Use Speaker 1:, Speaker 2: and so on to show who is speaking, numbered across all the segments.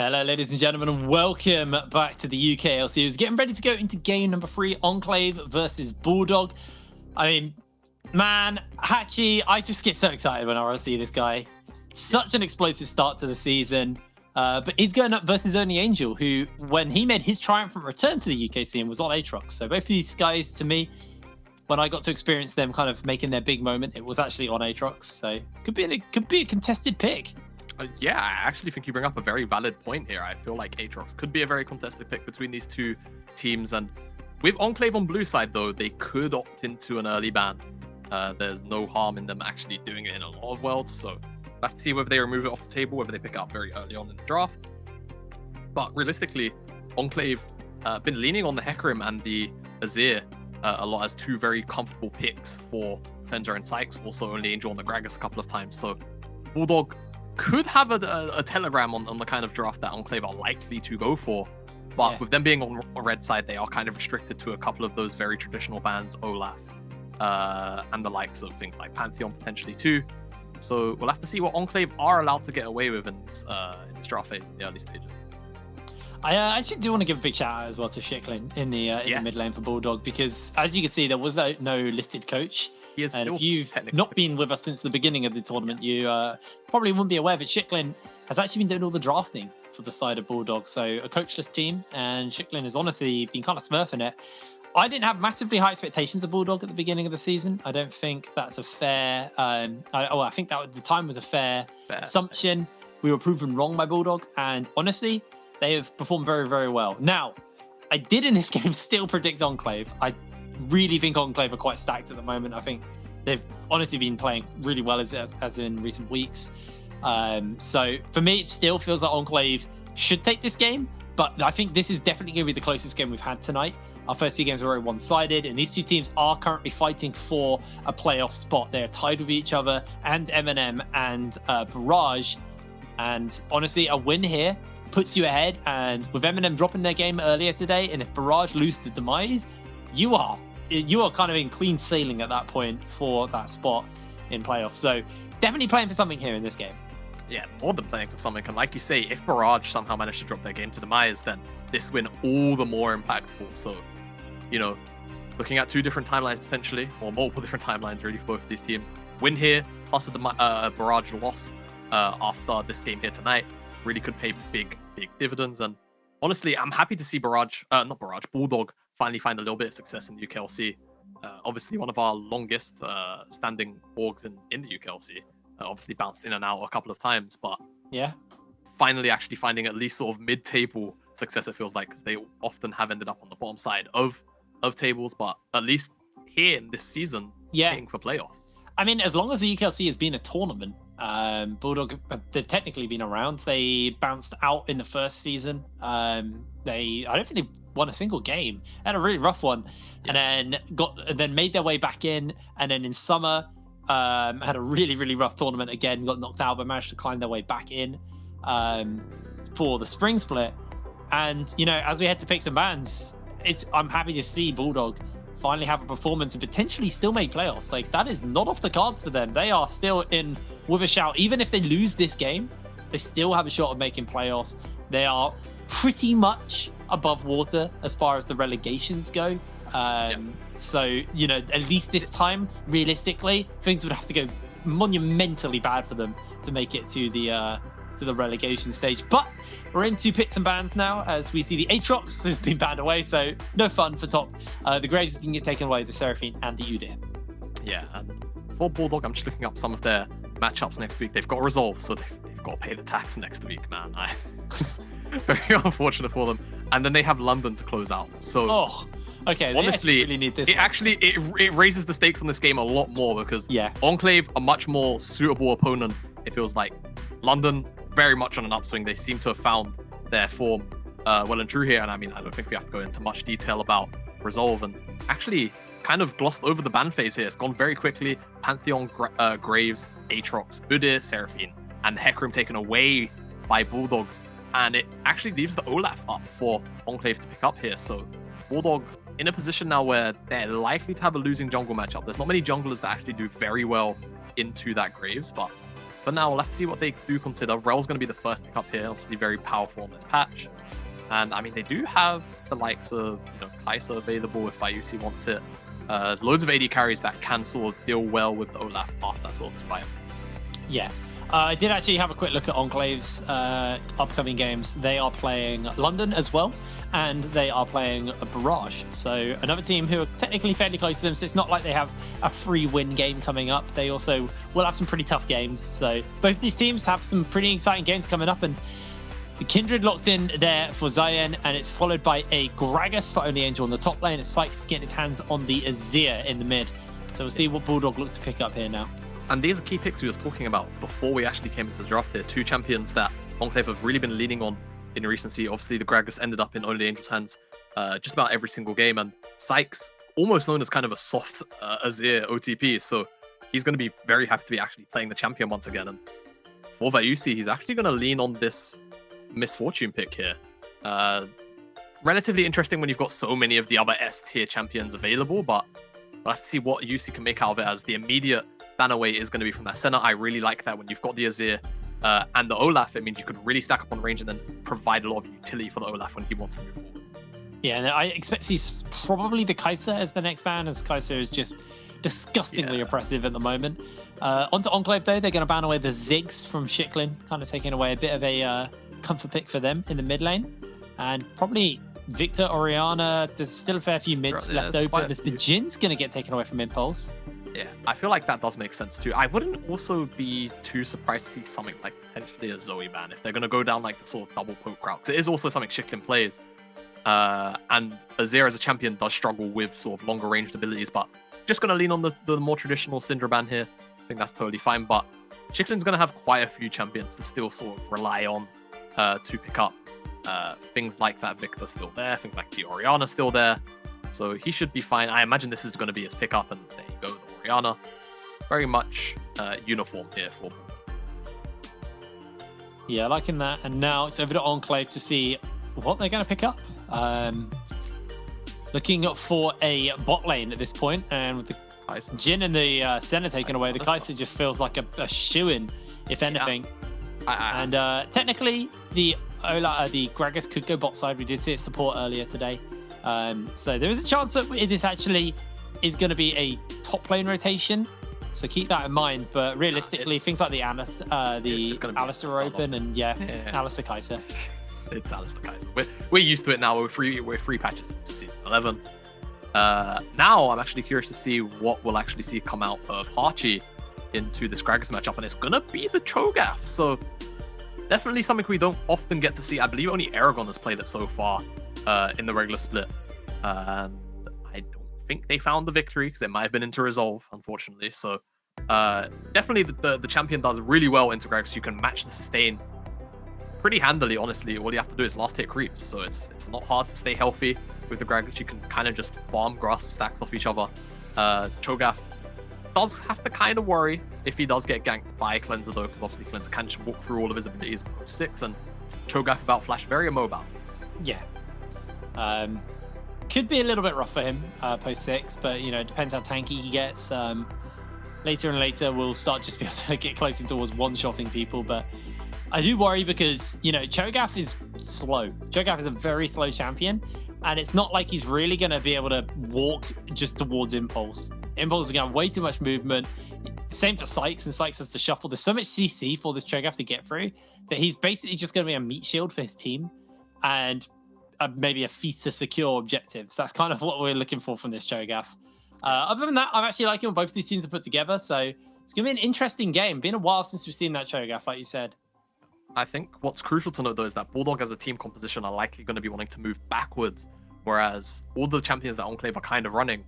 Speaker 1: Hello, ladies and gentlemen, and welcome back to the UKLC. Who's getting ready to go into game number 3, Enclave versus Bulldog. I mean, man, Hachi, I just get so excited whenever I see this guy. Such an explosive start to the season. But he's going up versus Only Angel, who, when he made his triumphant return to the UK scene, was on Aatrox. So both of these guys, to me, when I got to experience them kind of making their big moment, it was actually on Aatrox. So could be a contested pick.
Speaker 2: Yeah, I actually think you bring up a very valid point here. I feel like Aatrox could be a very contested pick between these two teams. And with Enclave on blue side, though, they could opt into an early ban. There's no harm in them actually doing it in a lot of worlds. So let's see whether they remove it off the table, whether they pick it up very early on in the draft. But realistically, Enclave been leaning on the Hecarim and the Azir a lot as two very comfortable picks for Cleanser and Sykes. Also only Angel on the Gragas a couple of times. So Bulldog could have a telegram on the kind of draft that Enclave are likely to go for. But with them being on a red side, they are kind of restricted to a couple of those very traditional bans, Olaf, and the likes of things like Pantheon potentially too. So we'll have to see what Enclave are allowed to get away with in this draft phase in the early stages.
Speaker 1: I actually do want to give a big shout out as well to Shicklin in the mid lane for Bulldog, because as you can see, there was no listed coach. And if you've not been with us since the beginning of the tournament, you probably wouldn't be aware that Shicklin has actually been doing all the drafting for the side of Bulldog. So a coachless team, and Shicklin has honestly been kind of smurfing it. I didn't have massively high expectations of Bulldog at the beginning of the season. I don't think that's a fair... I think that at the time was a fair assumption. We were proven wrong by Bulldog, and honestly, they have performed very, very well. Now, I did in this game still predict Enclave. I really think Enclave are quite stacked at the moment. I think they've honestly been playing really well as in recent weeks. So for me, it still feels like Enclave should take this game, but I think this is definitely going to be the closest game we've had tonight. Our first 2 games were very one-sided, and these two teams are currently fighting for a playoff spot. They're tied with each other, and M&M and Barrage. And honestly, a win here puts you ahead. And with M&M dropping their game earlier today, and if Barrage lose to Demise, you are kind of in clean sailing at that point for that spot in playoffs. So definitely playing for something here in this game.
Speaker 2: Yeah, more than playing for something. And like you say, if Barrage somehow managed to drop their game to Demise, then this win all the more impactful. So, you know, looking at 2 different timelines potentially, or multiple different timelines really for both of these teams. Win here, plus a Barrage loss after this game here tonight, really could pay big dividends. And honestly, I'm happy to see Bulldog finally find a little bit of success in the UKLC. Obviously, one of our longest standing orgs in the UKLC. Obviously bounced in and out a couple of times, but
Speaker 1: yeah,
Speaker 2: finally actually finding at least sort of mid-table success, it feels like, because they often have ended up on the bottom side of tables, but at least here in this season, playing for playoffs. I
Speaker 1: mean, as long as the UKLC has been a tournament, Bulldog, they've technically been around. They bounced out in the first season. I don't think they won a single game. They had a really rough one, and then made their way back in. And then in summer, had a really rough tournament again. Got knocked out, but managed to climb their way back in for the spring split. And you know, as we head to picks and bans, I'm happy to see Bulldog finally have a performance and potentially still make playoffs. Like, that is not off the cards for them. They are still in with a shout. Even if they lose this game, they still have a shot of making playoffs. They are pretty much above water as far as the relegations go. So, you know, at least this time, realistically, things would have to go monumentally bad for them to make it to the relegation stage. But we're into picks and bans now, as we see the Aatrox has been banned away, so no fun for top. The Graves can get taken away, the Seraphine and the Udyr.
Speaker 2: Yeah, and for Bulldog, I'm just looking up some of their matchups next week. They've got Resolve, so they've got to pay the tax next week, man. It's very unfortunate for them. And then they have London to close out. So
Speaker 1: okay,
Speaker 2: honestly,
Speaker 1: really need this.
Speaker 2: It raises the stakes on this game a lot more, because Enclave, a much more suitable opponent, it feels like. London, very much on an upswing. They seem to have found their form well and true here. And I mean, I don't think we have to go into much detail about Resolve, and actually kind of glossed over the ban phase here. It's gone very quickly. Pantheon, Graves, Aatrox, Udyr, Seraphine, and Hecarim taken away by Bulldogs. And it actually leaves the Olaf up for Enclave to pick up here. So Bulldog in a position now where they're likely to have a losing jungle matchup. There's not many junglers that actually do very well into that Graves, but for now, we'll have to see what they do consider. Rel's going to be the first pick up here, obviously very powerful on this patch. And I mean, they do have the likes of, Kai'Sa available if IUC wants it. Loads of AD carries that can sort of deal well with the Olaf after that sort of fight.
Speaker 1: Yeah. I did actually have a quick look at Enclave's upcoming games. They are playing London as well, and they are playing Barrage. So another team who are technically fairly close to them, so it's not like they have a free win game coming up. They also will have some pretty tough games. So both these teams have some pretty exciting games coming up, and Kindred locked in there for Zayn, and it's followed by a Gragas for Only Angel on the top lane, and Sykes getting his hands on the Azir in the mid. So we'll see what Bulldog look to pick up here now.
Speaker 2: And these are key picks we were talking about before we actually came into the draft here. Two champions that Enclave have really been leaning on in recency. Obviously, the Gragas ended up in Only Angel's hands just about every single game. And Sykes, almost known as kind of a soft Azir OTP. So he's going to be very happy to be actually playing the champion once again. And for Vyusi, he's actually going to lean on this Misfortune pick here. Relatively interesting when you've got so many of the other S-tier champions available, but we'll have to see what UC can make out of it, as the immediate bannerway is going to be from that center. I really like that when you've got the Azir and the Olaf, it means you could really stack up on range and then provide a lot of utility for the Olaf when he wants to move forward.
Speaker 1: Yeah, and I expect he's probably the Kai'Sa as the next ban, as Kai'Sa is just disgustingly oppressive at the moment. Onto Enclave, though, they're going to ban away the Ziggs from Shiklin, kind of taking away a bit of a comfort pick for them in the mid lane. And probably Victor, Orianna, there's still a fair few mids left open. There's the Jin's going to get taken away from Impulse.
Speaker 2: Yeah, I feel like that does make sense too. I wouldn't also be too surprised to see something like potentially a Zoe ban if they're going to go down like the sort of double poke route. It is also something Shiklin plays. And Azir as a champion does struggle with sort of longer ranged abilities, but just going to lean on the more traditional Syndra ban here. I think that's totally fine, but Shiklin's going to have quite a few champions to still sort of rely on to pick up. Things like that Victor still there, things like the Orianna still there. So he should be fine. I imagine this is going to be his pickup, and there you go, the Orianna. Very much uniform here for.
Speaker 1: Yeah, liking that. And now it's over to Enclave to see what they're going to pick up. Looking for a bot lane at this point, and with the Jhin and the Senna taken away, the Kai'Sa just feels like a shoo-in, if anything. Yeah. And technically, the Gragas could go bot side. We did see it support earlier today. So there is a chance that this actually is going to be a top lane rotation. So keep that in mind. But realistically, things like the Alistar are open, and Alistar Kai'Sa.
Speaker 2: It's Alistar Kai'Sa. We're used to it now. We're three patches into season 11. Now I'm actually curious to see what we'll actually see come out of Hachi into this Gragas matchup, and it's gonna be the Cho'Gath. So definitely something we don't often get to see. I believe only Aragon has played it so far in the regular split, and I don't think they found the victory because it might have been into resolve, unfortunately. So definitely the champion does really well into Gragas. You can match the sustain pretty handily, honestly. All you have to do is last hit creeps, so it's not hard to stay healthy with the Gragas. You can kind of just farm grasp stacks off each other. Cho'Gath does have to kind of worry if he does get ganked by Cleanser, though, because obviously Cleanser can just walk through all of his abilities post 6, and Cho'Gath without flash, very immobile.
Speaker 1: Yeah. Could be a little bit rough for him post 6, but it depends how tanky he gets. Later and later, we'll start just be able to get closer towards one-shotting people, but I do worry because, Cho'Gath is slow. Cho'Gath is a very slow champion, and it's not like he's really going to be able to walk just towards Impulse. Impulse is going to have way too much movement. Same for Sykes, and Sykes has to shuffle. There's so much CC for this Cho'Gath to get through that he's basically just going to be a meat shield for his team and maybe a feast to secure objectives. That's kind of what we're looking for from this Cho'Gath. Other than that, I'm actually liking what both these teams are put together, so it's going to be an interesting game. Been a while since we've seen that Cho'Gath, like you said.
Speaker 2: I think what's crucial to note, though, is that Bulldog as a team composition are likely going to be wanting to move backwards, whereas all the champions that Enclave are kind of running,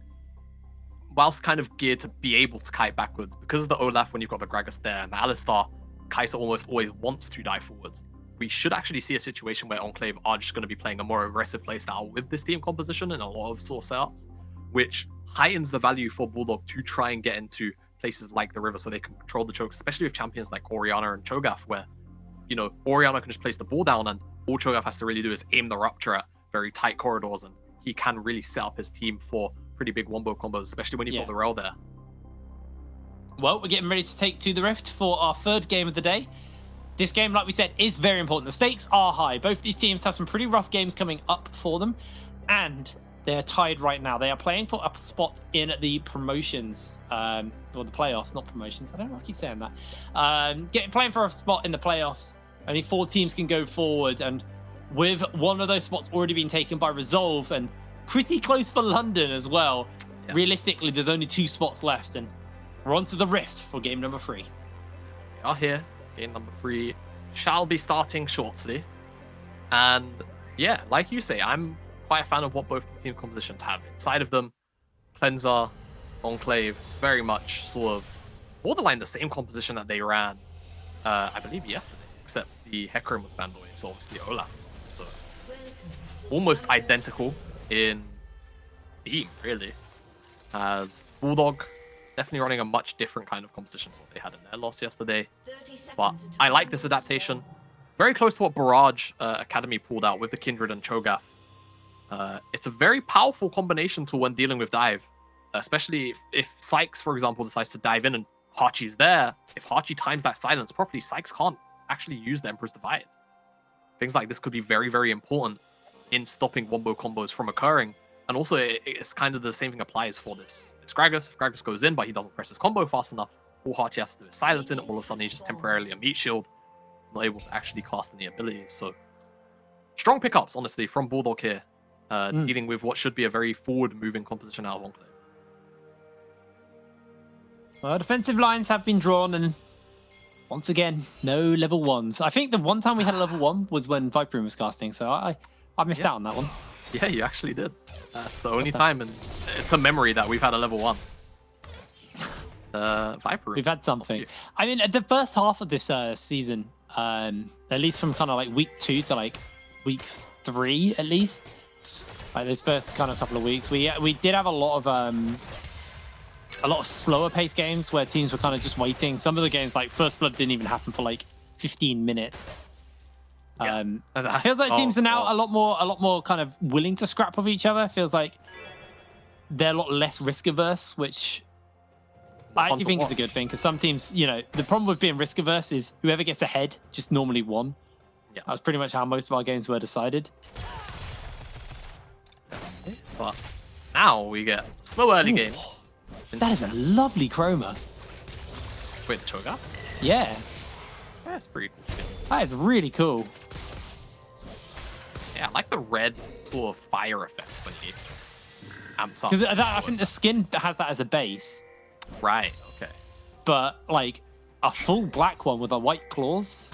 Speaker 2: whilst kind of geared to be able to kite backwards, because of the Olaf when you've got the Gragas there and the Alistar, Kai'Sa almost always wants to die forwards. We should actually see a situation where Enclave are just going to be playing a more aggressive playstyle with this team composition in a lot of sort of setups, which heightens the value for Bulldog to try and get into places like the river so they can control the chokes, especially with champions like Orianna and Cho'Gath, where Orianna can just place the ball down, and all Cho'Gath has to really do is aim the Rupture at very tight corridors, and he can really set up his team for pretty big wombo combos, especially when you've got the Rel there.
Speaker 1: Well, we're getting ready to take to the Rift for our third game of the day. This game, like we said, is very important. The stakes are high. Both these teams have some pretty rough games coming up for them, and they're tied right now. They are playing for a spot in the promotions, or the playoffs, not promotions. I don't know why I keep saying that. Playing for a spot in the playoffs. Only 4 teams can go forward, and with one of those spots already being taken by Resolve, and pretty close for London as well. Yeah. Realistically, there's only 2 spots left, and we're on to the Rift for game number 3.
Speaker 2: We are here. Game number 3 shall be starting shortly. And yeah, like you say, I'm quite a fan of what both the team compositions have inside of them. Cleanser, Enclave, very much sort of borderline the same composition that they ran, I believe, yesterday, except the Hecarim was banned away, so obviously Olaf. So almost identical in theme, really. As Bulldog, definitely running a much different kind of composition to what they had in their loss yesterday. But I like this adaptation. Very close to what Barrage Academy pulled out with the Kindred and Cho'Gath. It's a very powerful combination tool when dealing with dive. Especially if Sykes, for example, decides to dive in and Hachi's there. If Hachi times that silence properly, Sykes can't actually use the Emperor's Divide. Things like this could be very, very important in stopping wombo combos from occurring. And also, it's kind of the same thing applies for this. It's Gragas. If Gragas goes in, but he doesn't press his combo fast enough, all Hachi has to do is silence in, all of a sudden he's just temporarily a meat shield, not able to actually cast any abilities. So, strong pickups, honestly, from Bulldog here, dealing with what should be a very forward-moving composition out of Enclave.
Speaker 1: Well, defensive lines have been drawn, and once again, no level 1s. I think the one time we had a level 1 was when Viperoom was casting, so I missed out on that one.
Speaker 2: Yeah, you actually did. That's the only time, and it's a memory that we've had a level 1. Viper.
Speaker 1: We've had something. I mean, the first half of this season, at least from kind of like week 2 to like week 3, at least, like those first kind of couple of weeks, we did have a lot of slower paced games where teams were kind of just waiting. Some of the games, like First Blood, didn't even happen for like 15 minutes.
Speaker 2: Yeah.
Speaker 1: It feels like teams are now a lot more kind of willing to scrap with each other. It feels like they're a lot less risk averse, which I actually think is a good thing, because some teams, you know, the problem with being risk averse is whoever gets ahead just normally won. Yeah. That was pretty much how most of our games were decided.
Speaker 2: But now we get slow early games.
Speaker 1: That is a lovely chroma.
Speaker 2: With Cho'Gath?
Speaker 1: Yeah.
Speaker 2: That's pretty cool skin.
Speaker 1: That is really cool.
Speaker 2: Yeah, I like the red sort of fire effect when he amps up.
Speaker 1: Because I think the skin has that as a base.
Speaker 2: Right, okay.
Speaker 1: But like a full black one with a white claws,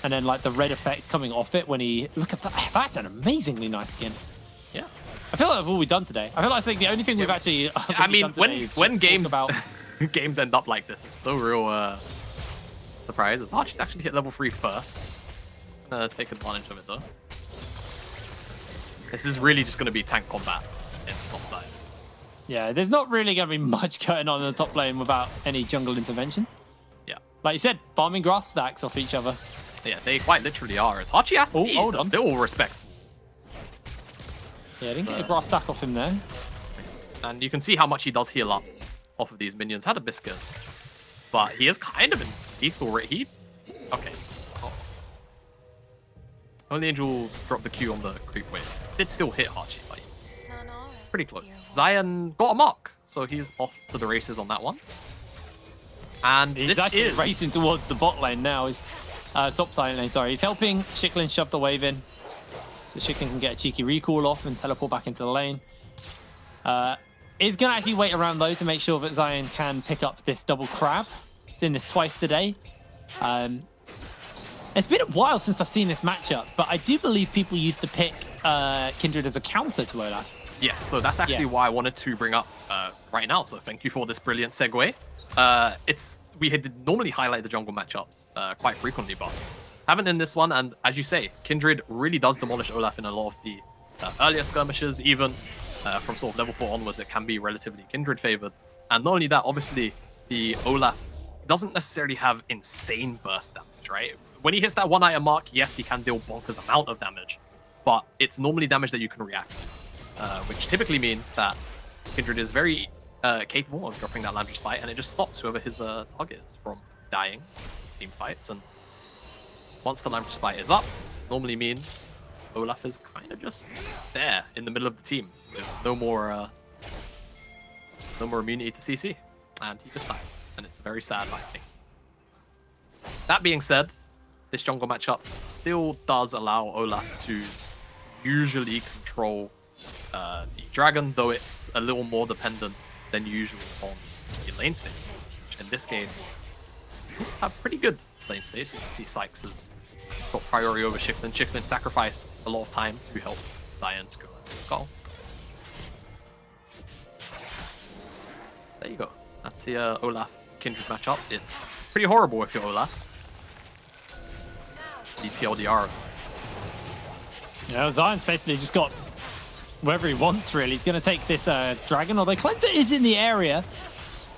Speaker 1: and then like the red effect coming off it when he... Look at that. That's an amazingly nice skin.
Speaker 2: Yeah.
Speaker 1: I feel like that's all we've done today. I feel like the only thing we've actually...
Speaker 2: I mean, when games about games end up like this, it's no real surprise. Archie's actually hit level 3 first. Take advantage of it though. This is really just going to be tank combat in the top side.
Speaker 1: Yeah, there's not really going to be much going on in the top lane without any jungle intervention.
Speaker 2: Yeah.
Speaker 1: Like you said, farming grass stacks off each other.
Speaker 2: Yeah, they quite literally are. As Hachi has to be,
Speaker 1: hold on.
Speaker 2: They're all respectful.
Speaker 1: Yeah, didn't get a grass stack off him there.
Speaker 2: And you can see how much he does heal up off of these minions. Had a biscuit. But he is kind of in lethal rate. Okay. Oh. Only Angel dropped the Q on the creep wave. Did still hit Hachi, but pretty close. Zion got a mark, so he's off to the races on that one. And
Speaker 1: he's actually racing towards the bot lane now. He's top side lane, sorry. He's helping Shiklin shove the wave in, so Shiklin can get a cheeky recall off and teleport back into the lane. He's going to actually wait around, though, to make sure that Zion can pick up this double crab. Seen this twice today. It's been a while since I've seen this matchup, but I do believe people used to pick Kindred as a counter to Olaf.
Speaker 2: Yes, so that's actually why I wanted to bring up right now. So thank you for this brilliant segue. We had normally highlight the jungle matchups quite frequently, but haven't in this one. And as you say, Kindred really does demolish Olaf in a lot of the earlier skirmishes. Even from sort of level 4 onwards, it can be relatively Kindred favored. And not only that, obviously, the Olaf doesn't necessarily have insane burst damage, right? When he hits that 1 item mark, yes, he can deal bonkers amount of damage, but it's normally damage that you can react to, which typically means that Kindred is very capable of dropping that Lambda Spite, and it just stops whoever his target is from dying team fights. And once the Lambda Spite is up, normally means Olaf is kind of just there in the middle of the team with no more immunity to CC, and he just dies, and it's very sad, I think. That being said, this jungle matchup still does allow Olaf to usually control the dragon, though it's a little more dependent than usual on the lane state. Which in this game, have pretty good lane state. You can see Sykes has got priority over Chicklin. Chicklin sacrificed a lot of time to help Zion secure that skull. There you go. That's the Olaf Kindred matchup. It's pretty horrible if you're Olaf. DTLDR.
Speaker 1: Yeah, Zion's basically just got wherever he wants, really. He's going to take this dragon, although Cleanser is in the area.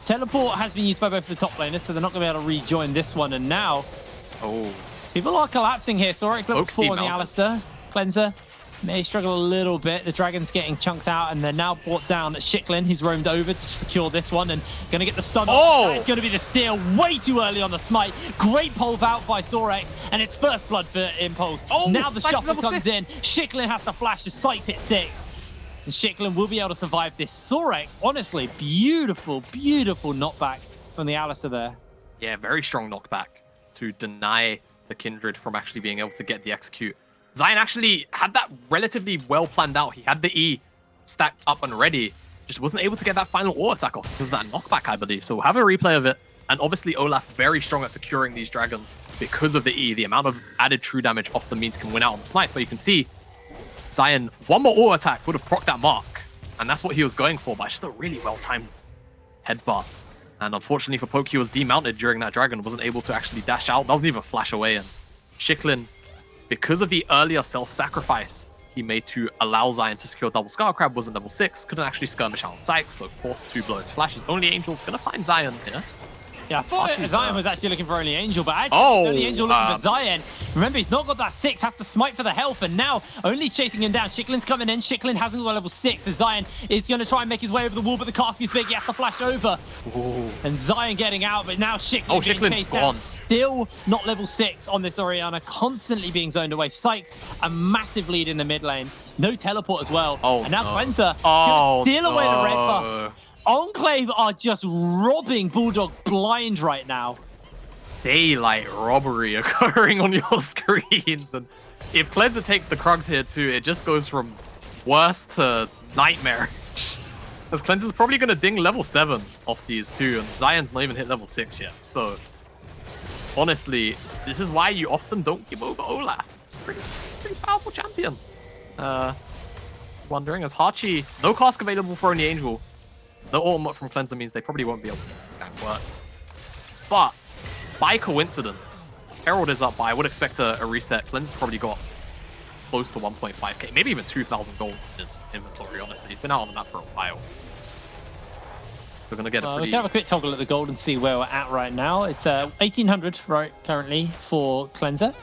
Speaker 1: Teleport has been used by both the top laners, so they're not going to be able to rejoin this one. And now, people are collapsing here. Sorex level 4 on the Alistar. Cleanser may struggle a little bit. The dragon's getting chunked out, and they're now brought down at Chicklin, who's roamed over to secure this one and going to get the stun. It's going to be the steal way too early on the smite. Great pull out by Sorex, and it's first blood for Impulse. Now the shuffle comes in. Chicklin has to flash. The Sykes hit 6. And Chicklin will be able to survive this. Sorex, honestly, beautiful, beautiful knockback from the Alistar there.
Speaker 2: Yeah, very strong knockback to deny the Kindred from actually being able to get the execute. Zion actually had that relatively well planned out. He had the E stacked up and ready. Just wasn't able to get that final auto attack off because of that knockback, I believe. So we'll have a replay of it. And obviously Olaf very strong at securing these dragons because of the E. The amount of added true damage off the means can win out on the smites. But you can see Zion, one more auto attack would have procced that mark. And that's what he was going for, but just a really well-timed headbutt. And unfortunately for Poke, he was demounted during that dragon, wasn't able to actually dash out, doesn't even flash away. And Chicklin, because of the earlier self-sacrifice he made to allow Zion to secure double Scar Crab, wasn't level 6, couldn't actually skirmish out on Sykes, so forced to blow his flashes. Only Angel's gonna find Zion here.
Speaker 1: Yeah, I thought Zion was actually looking for Only Angel, but actually Only Angel looking for Zion. Remember, he's not got that 6, has to smite for the health, and now Only's chasing him down. Chicklin's coming in. Chicklin hasn't got level 6, so Zion is going to try and make his way over the wall, but the cask is big. He has to flash over. And Zion getting out, but now Chicklin being chased down. Still not level 6 on this Orianna, constantly being zoned away. Sykes, a massive lead in the mid lane. No teleport as well. And now Cleanser going to steal away the red buff. Enclave are just robbing Bulldog blind right now.
Speaker 2: Daylight robbery occurring on your screens. And if Cleanser takes the Krugs here too, it just goes from worse to nightmare. Because Cleanser's probably going to ding level 7 off these two, and Zion's not even hit level 6 yet. So, honestly, this is why you often don't give over Olaf. It's a pretty powerful champion. Wondering, as Hachi, no cask available for Only Angel. The ultimate from Cleanser means they probably won't be able to make that work. But, by coincidence, Herald is up by, I would expect a reset. Cleanser's probably got close to 1.5k, maybe even 2,000 gold in his inventory, honestly. He's been out on the map for a while. We're going to get a pretty...
Speaker 1: We can have a quick toggle at the gold and see where we're at right now. It's 1,800 right currently for Cleanser.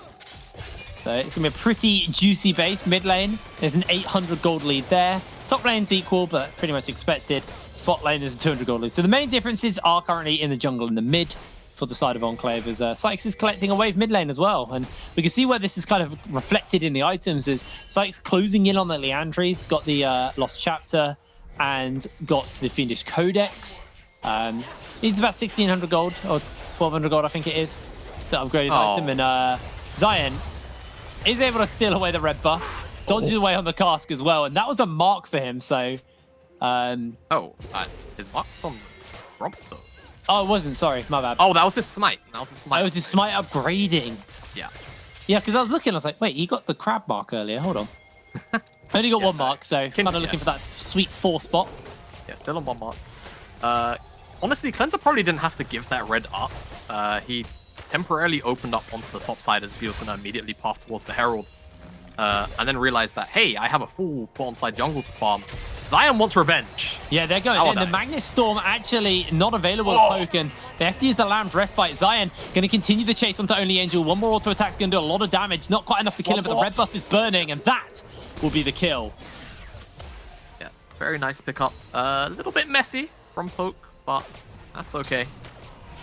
Speaker 1: So it's going to be a pretty juicy base. Mid lane, there's an 800 gold lead there. Top lane's equal, but pretty much expected. Bot lane is a 200 gold lead. So the main differences are currently in the jungle and the mid for the side of Enclave, as Sykes is collecting a wave mid lane as well. And we can see where this is kind of reflected in the items is Sykes closing in on the Leandries, got the Lost Chapter, and got the Fiendish Codex. Needs about 1,600 gold, or 1,200 gold I think it is, to upgrade his item. And Zion is able to steal away the red buff, dodges away on the cask as well, and that was a mark for him, so...
Speaker 2: his mark's on Robert though.
Speaker 1: Oh, it wasn't. Sorry, my bad.
Speaker 2: Oh, that was his smite. That was his smite.
Speaker 1: It was his smite upgrading.
Speaker 2: Yeah.
Speaker 1: Yeah, because I was looking, I was like, wait, he got the crab mark earlier. Hold on. Only got one mark, so kind of looking for that sweet 4 spot.
Speaker 2: Yeah, still on 1 mark. Honestly, Cleanser probably didn't have to give that red up. He temporarily opened up onto the top side as if he was going to immediately path towards the Herald. And then realized that, hey, I have a full bottom side jungle to farm. Zion wants revenge.
Speaker 1: Yeah, they're going in. The Magnus Storm actually not available to poke, and they have to use the Lamb's Respite. Zion going to continue the chase onto Only Angel. One more auto attack's going to do a lot of damage. Not quite enough to kill him, but the red buff is burning, and that will be the kill.
Speaker 2: Yeah, very nice pickup. A little bit messy from Poke, but that's okay.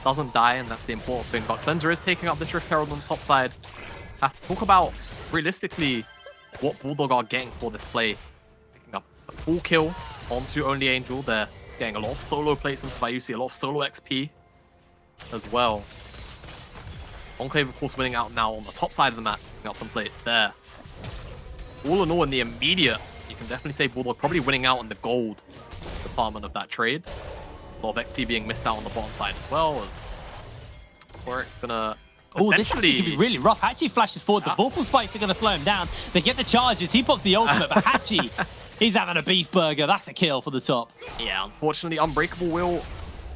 Speaker 2: Doesn't die, and that's the important thing. But Cleanser is taking up this Rift Herald on the top side. Have to talk about, realistically, what Bulldog are getting for this play. Picking up a full kill onto Only Angel. They're getting a lot of solo plays into Bayusi, a lot of solo XP as well. Enclave, of course, winning out now on the top side of the map. Picking up some plates there. All in all, in the immediate, you can definitely say Bulldog probably winning out on the gold department of that trade. A lot of XP being missed out on the bottom side as well. Sorik's gonna...
Speaker 1: Oh, this actually could be really rough. Hachi flashes forward. The Vorpal spikes are going to slow him down. They get the charges. He pops the ultimate, but Hachi, he's having a beef burger. That's a kill for the top.
Speaker 2: Yeah, unfortunately, Unbreakable will...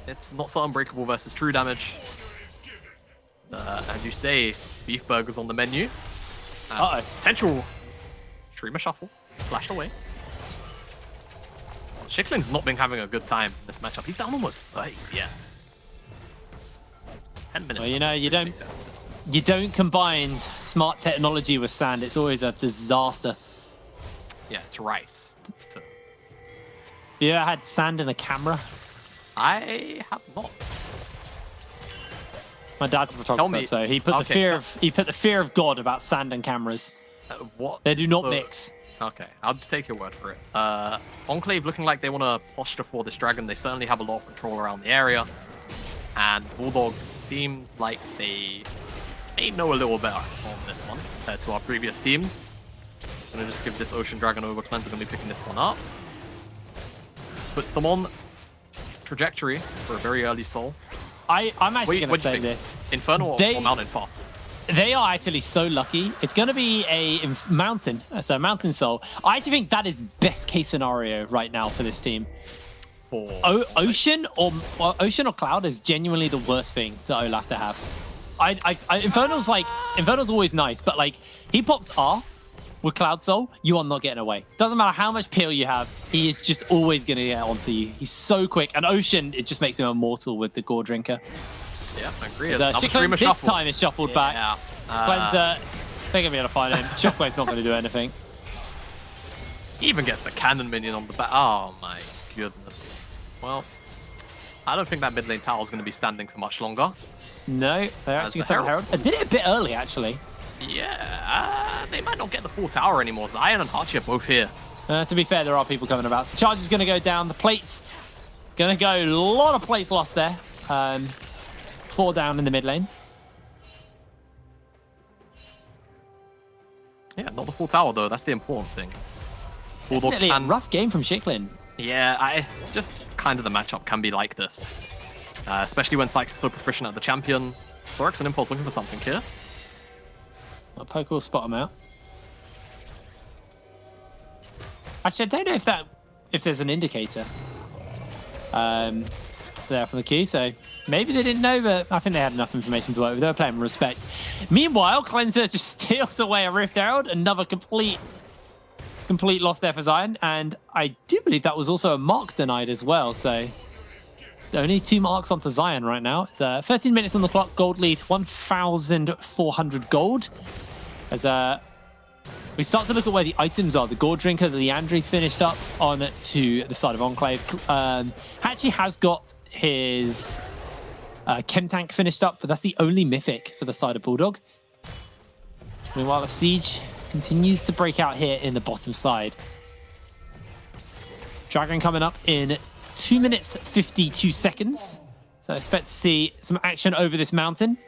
Speaker 2: It's not so unbreakable versus true damage. As you say, beef burgers on the menu. Potential streamer shuffle. Flash away. Shiklin's not been having a good time in this matchup. He's down almost 30, yeah. 10 minutes.
Speaker 1: Well, you know, you don't combine smart technology with sand. It's always a disaster.
Speaker 2: Yeah, it's rice.
Speaker 1: You ever had sand in a camera?
Speaker 2: I have not.
Speaker 1: My dad's a photographer, so he put the fear of God about sand and cameras.
Speaker 2: What?
Speaker 1: They do not mix.
Speaker 2: Okay, I'll just take your word for it. Enclave looking like they want to posture for this dragon. They certainly have a lot of control around the area. And Bulldog seems like they may know a little better on this one compared to our previous teams. I'm going to just give this Ocean Dragon over. Cleanser going to be picking this one up. Puts them on trajectory for a very early soul.
Speaker 1: I'm actually going to say this.
Speaker 2: Infernal or Mountain fast?
Speaker 1: They are actually so lucky. It's going to be a Mountain, so Mountain Soul. I actually think that is best case scenario right now for this team. Ocean or Cloud is genuinely the worst thing to Olaf to have. Infernal's always nice, but like he pops R with Cloud Soul, you are not getting away. Doesn't matter how much peel you have, he is just always going to get onto you. He's so quick, and Ocean, it just makes him immortal with the Gore Drinker.
Speaker 2: Yeah, I agree.
Speaker 1: This time is shuffled back. Cleanser, they're going to be able to find him. Shockwave's not going to do anything.
Speaker 2: He even gets the cannon minion on the back. Oh my goodness. Well, I don't think that mid lane tower is going to be standing for much longer.
Speaker 1: No, they're actually going to Herald. I did it a bit early, actually.
Speaker 2: Yeah, they might not get the full tower anymore. Zion and Hachi are both here.
Speaker 1: To be fair, there are people coming about. So charge is going to go down. The plates going to go. A lot of plates lost there. 4 down in the mid lane.
Speaker 2: Yeah, not the full tower though. That's the important thing.
Speaker 1: Definitely a rough game from Shiklin.
Speaker 2: Yeah, it's just kind of the matchup can be like this. Especially when Sykes is so proficient at the champion. Sorik's and Impulse looking for something here.
Speaker 1: Well, Poke will spot him out. Actually, I don't know if there's an indicator there from the queue, so maybe they didn't know, but I think they had enough information to work with. They were playing with respect. Meanwhile, Cleanser just steals away a Rift Herald, another complete loss there for Zion, and I do believe that was also a mark denied as well, so only 2 marks onto Zion right now. It's 13 minutes on the clock, gold lead, 1,400 gold. As we start to look at where the items are. The Gore Drinker, the Leandri's finished up on to the side of Enclave. Hachi has got his Chem Tank finished up, but that's the only mythic for the side of Bulldog. Meanwhile, the Siege continues to break out here in the bottom side. Dragon coming up in 2 minutes 52 seconds. So I expect to see some action over this mountain.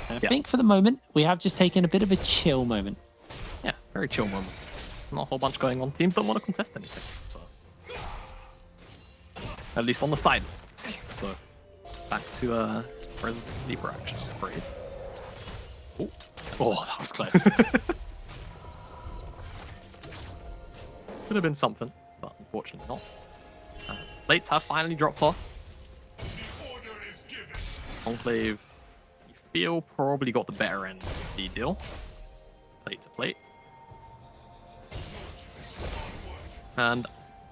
Speaker 1: And I think for the moment, we have just taken a bit of a chill moment.
Speaker 2: Yeah, very chill moment. Not a whole bunch going on. Teams don't want to contest anything. So at least on the side. So back to President Sleeper action. Afraid.
Speaker 1: Oh, that was close.
Speaker 2: Could have been something, but unfortunately not. Plates have finally dropped off. Enclave, you feel, probably got the better end of the deal. Plate to plate. And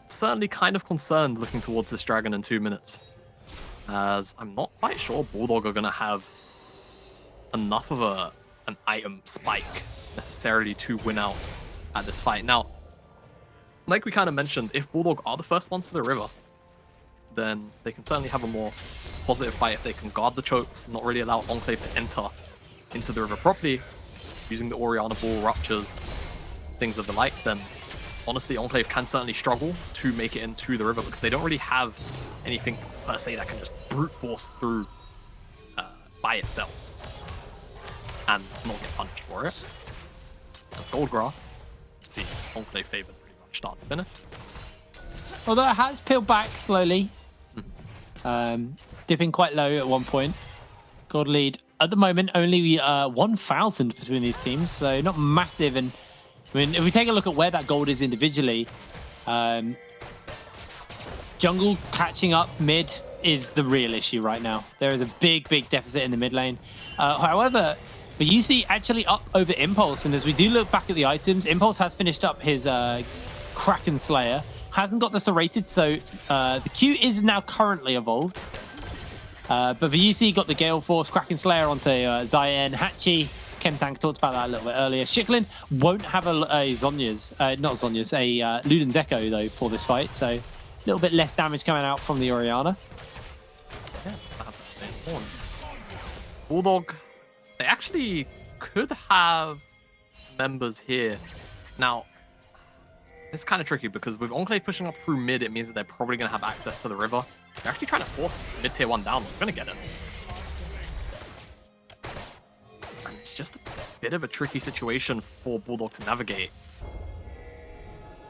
Speaker 2: certainly kind of concerned looking towards this dragon in 2 minutes. As I'm not quite sure Bulldog are going to have enough of an item spike necessarily to win out at this fight. Now, like we kind of mentioned, if Bulldog are the first ones to the river, then they can certainly have a more positive fight if they can guard the chokes, not really allow Enclave to enter into the river properly, using the Orianna Ball, Ruptures, things of the like, then honestly, Enclave can certainly struggle to make it into the river because they don't really have anything per se that can just brute force through by itself and not get punished for it. And Goldgrass, see, Enclave favored pretty much start to finish.
Speaker 1: Although it has peeled back slowly, dipping quite low at one point. Gold lead at the moment only 1,000 between these teams, so not massive. And I mean, if we take a look at where that gold is individually, jungle catching up mid is the real issue right now. There is a big deficit in the mid lane. However, but you see actually up over Impulse, and as we do look back at the items, Impulse has finished up his Kraken Slayer. Hasn't got the serrated, so the Q is now currently evolved. But VUC got the Gale Force, Kraken Slayer onto Zayn, Hachi. Kemtank talked about that a little bit earlier. Shiklin won't have a Zhonya's, not Zhonya's, a Luden's Echo though for this fight, so a little bit less damage coming out from the Orianna.
Speaker 2: Yeah, Bulldog, they actually could have members here. Now, it's kind of tricky because with Enclave pushing up through mid, it means that they're probably going to have access to the river. They're actually trying to force mid tier 1 down. They're going to get it. And it's just a bit of a tricky situation for Bulldog to navigate.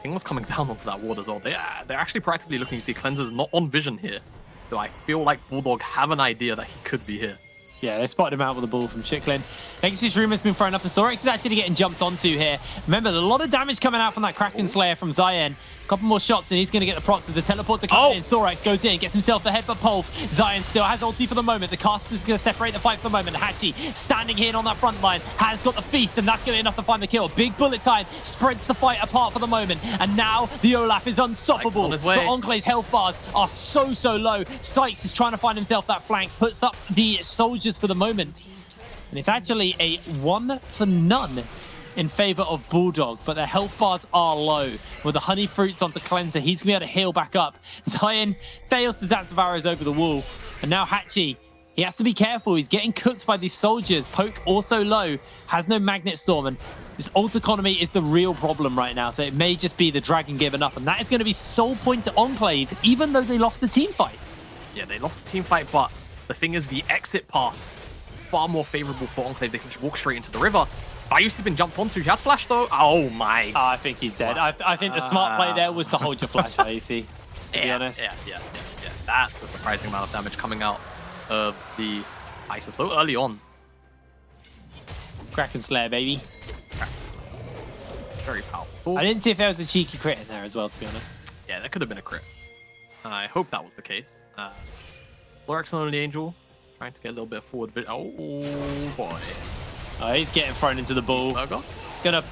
Speaker 2: King was coming down onto that ward as well. They're actually practically looking to see Cleanser's not on vision here. So I feel like Bulldog have an idea that he could be here.
Speaker 1: Yeah, they spotted him out with a ball from Shiklin. Legacy's Room has been thrown up, and Sorex is actually getting jumped onto here. Remember, a lot of damage coming out from that Kraken Slayer from Zayn. A couple more shots, and he's going to get the procs as the teleports are coming in. Sorex goes in, gets himself the headbutt pulse. Zayn still has ulti for the moment. The cast is going to separate the fight for the moment. Hachi standing here on that front line, has got the feast, and that's going to be enough to find the kill. Big bullet time spreads the fight apart for the moment, and now the Olaf is unstoppable. But Enclave's health bars are so low. Sykes is trying to find himself that flank, puts up the soldiers for the moment. And it's actually a 1 for none in favor of Bulldog, but their health bars are low. With the honey fruits onto Cleanser, he's going to be able to heal back up. Zayn fails to dance of arrows over the wall. And now Hachi, he has to be careful. He's getting cooked by these soldiers. Poke also low, has no Magnet Storm, and this ult economy is the real problem right now. So it may just be the Dragon giving up, and that is going to be sole point to Enclave, even though they lost the team fight.
Speaker 2: Yeah, they lost the team fight, but the thing is the exit path far more favorable for Enclave. They can just walk straight into the river. Bayu's been jumped onto. He has flash though. Oh my.
Speaker 1: I think he's dead. I think the smart play there was to hold your flash for AC, to be honest.
Speaker 2: Yeah. That's a surprising amount of damage coming out of the Icer so early on.
Speaker 1: Kraken Slayer, baby.
Speaker 2: Kraken Slayer. Very powerful.
Speaker 1: I didn't see if there was a cheeky crit in there as well, to be honest.
Speaker 2: Yeah, that could have been a crit. I hope that was the case. Slorax and Only Angel trying to get a little bit forward. Oh boy.
Speaker 1: Oh, he's getting thrown into the ball. Gonna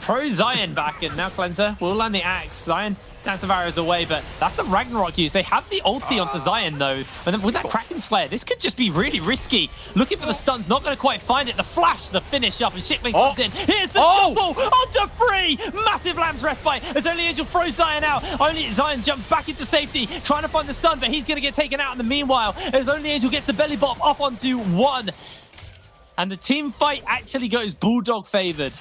Speaker 1: pro Zayn back, and now Cleanser will land the axe. Zayn Dance of Arrows away, but that's the Ragnarok use. They have the ulti onto Zayn though, but then with that Kraken Slayer, this could just be really risky. Looking for the stuns, not going to quite find it. The flash, the finish up, and Shiklin comes in. Here's the double onto 3. Massive Lamb's Respite as Only Angel throws Zayn out. Only Zayn jumps back into safety, trying to find the stun, but he's going to get taken out in the meanwhile as Only Angel gets the belly bop off onto 1. And the team fight actually goes Bulldog favored.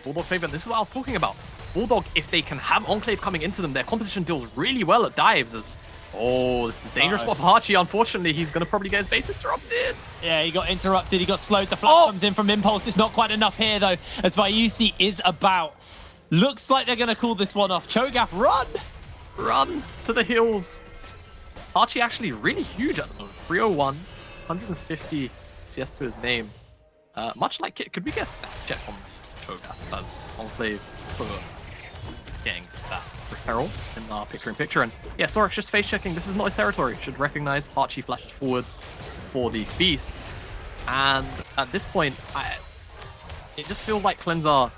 Speaker 2: Bulldog favored. This is what I was talking about. Bulldog, if they can have Enclave coming into them, their composition deals really well at dives. This is a dangerous spot for Hachi. Unfortunately, he's going to probably get his base interrupted.
Speaker 1: Yeah, he got interrupted. He got slowed. The flash comes in from Impulse. It's not quite enough here, though, as VUC is about. Looks like they're going to call this one off. Cho'Gath, run!
Speaker 2: Run to the hills. Hachi actually really huge at the moment. 301, 150 CS to his name. Much like it, could we get a stat check on Cho'Gath as Enclave sort of getting that peril in our picture-in-picture? And yeah, Sorex just face-checking. This is not his territory. Should recognize Hachi flashes forward for the feast. And at this point, it just feels like Cleanser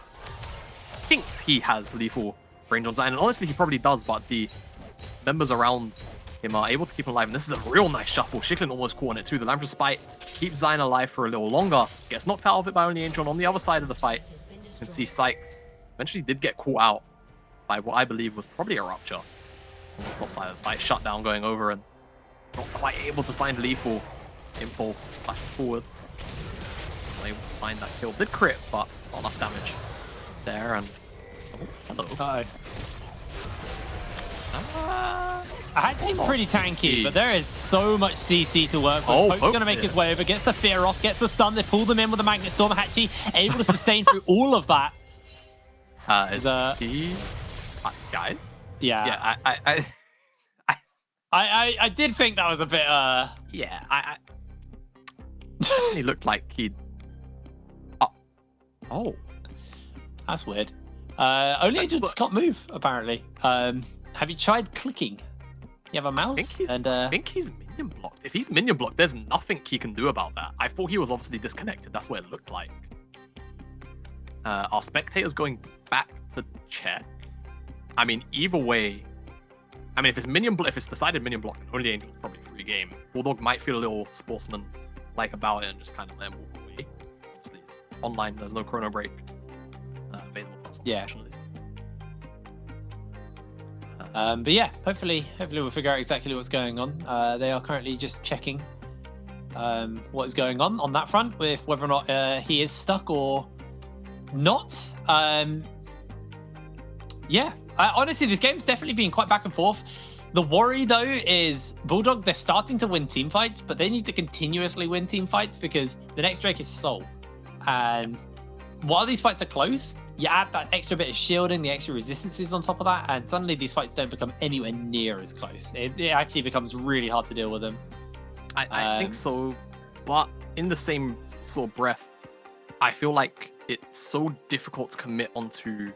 Speaker 2: thinks he has lethal range on Zayn. And honestly, he probably does, but the members around him are able to keep him alive. And this is a real nice shuffle. Shiklin almost caught on it too. The Lamb's Respite keeps Zayn alive for a little longer. Gets knocked out of it by Only Angel. And on the other side of the fight, you can see Sykes eventually did get caught out by what I believe was probably a rupture on the top side of the fight. Shutdown going over and not quite able to find lethal. Impulse flash forward. Not able to find that kill. Did crit, but not enough damage there. And oh, hello.
Speaker 1: Uh-oh. I think pretty tanky, but there is so much CC to work with. Poke's going to make his way over, gets the fear off, gets the stun. They pull them in with the Magnet Storm. Hachi able to sustain through all of that.
Speaker 2: Is he... guys?
Speaker 1: Yeah.
Speaker 2: Yeah,
Speaker 1: I did think that was a bit...
Speaker 2: Yeah, he looked like he'd... Oh.
Speaker 1: That's weird. Only Angel just can't move, apparently. Have you tried clicking? You have a mouse?
Speaker 2: I think he's minion blocked. If he's minion blocked, there's nothing he can do about that. I thought he was obviously disconnected. That's what it looked like. Our spectators going back to check. I mean, either way... I mean, if it's decided minion block, only Angel probably free game. Bulldog might feel a little sportsman-like about it and just kind of let him walk away. Obviously, online, there's no chrono break available for us, unfortunately.
Speaker 1: But yeah, hopefully we'll figure out exactly what's going on. They are currently just checking what is going on that front with whether or not he is stuck or not. Yeah, honestly, this game's definitely been quite back and forth. The worry, though, is Bulldog, they're starting to win team fights, but they need to continuously win team fights because the next Drake is Soul. And while these fights are close, you add that extra bit of shielding, the extra resistances on top of that, and suddenly these fights don't become anywhere near as close. It actually becomes really hard to deal with them.
Speaker 2: I think so, but in the same sort of breath, I feel like it's so difficult to commit onto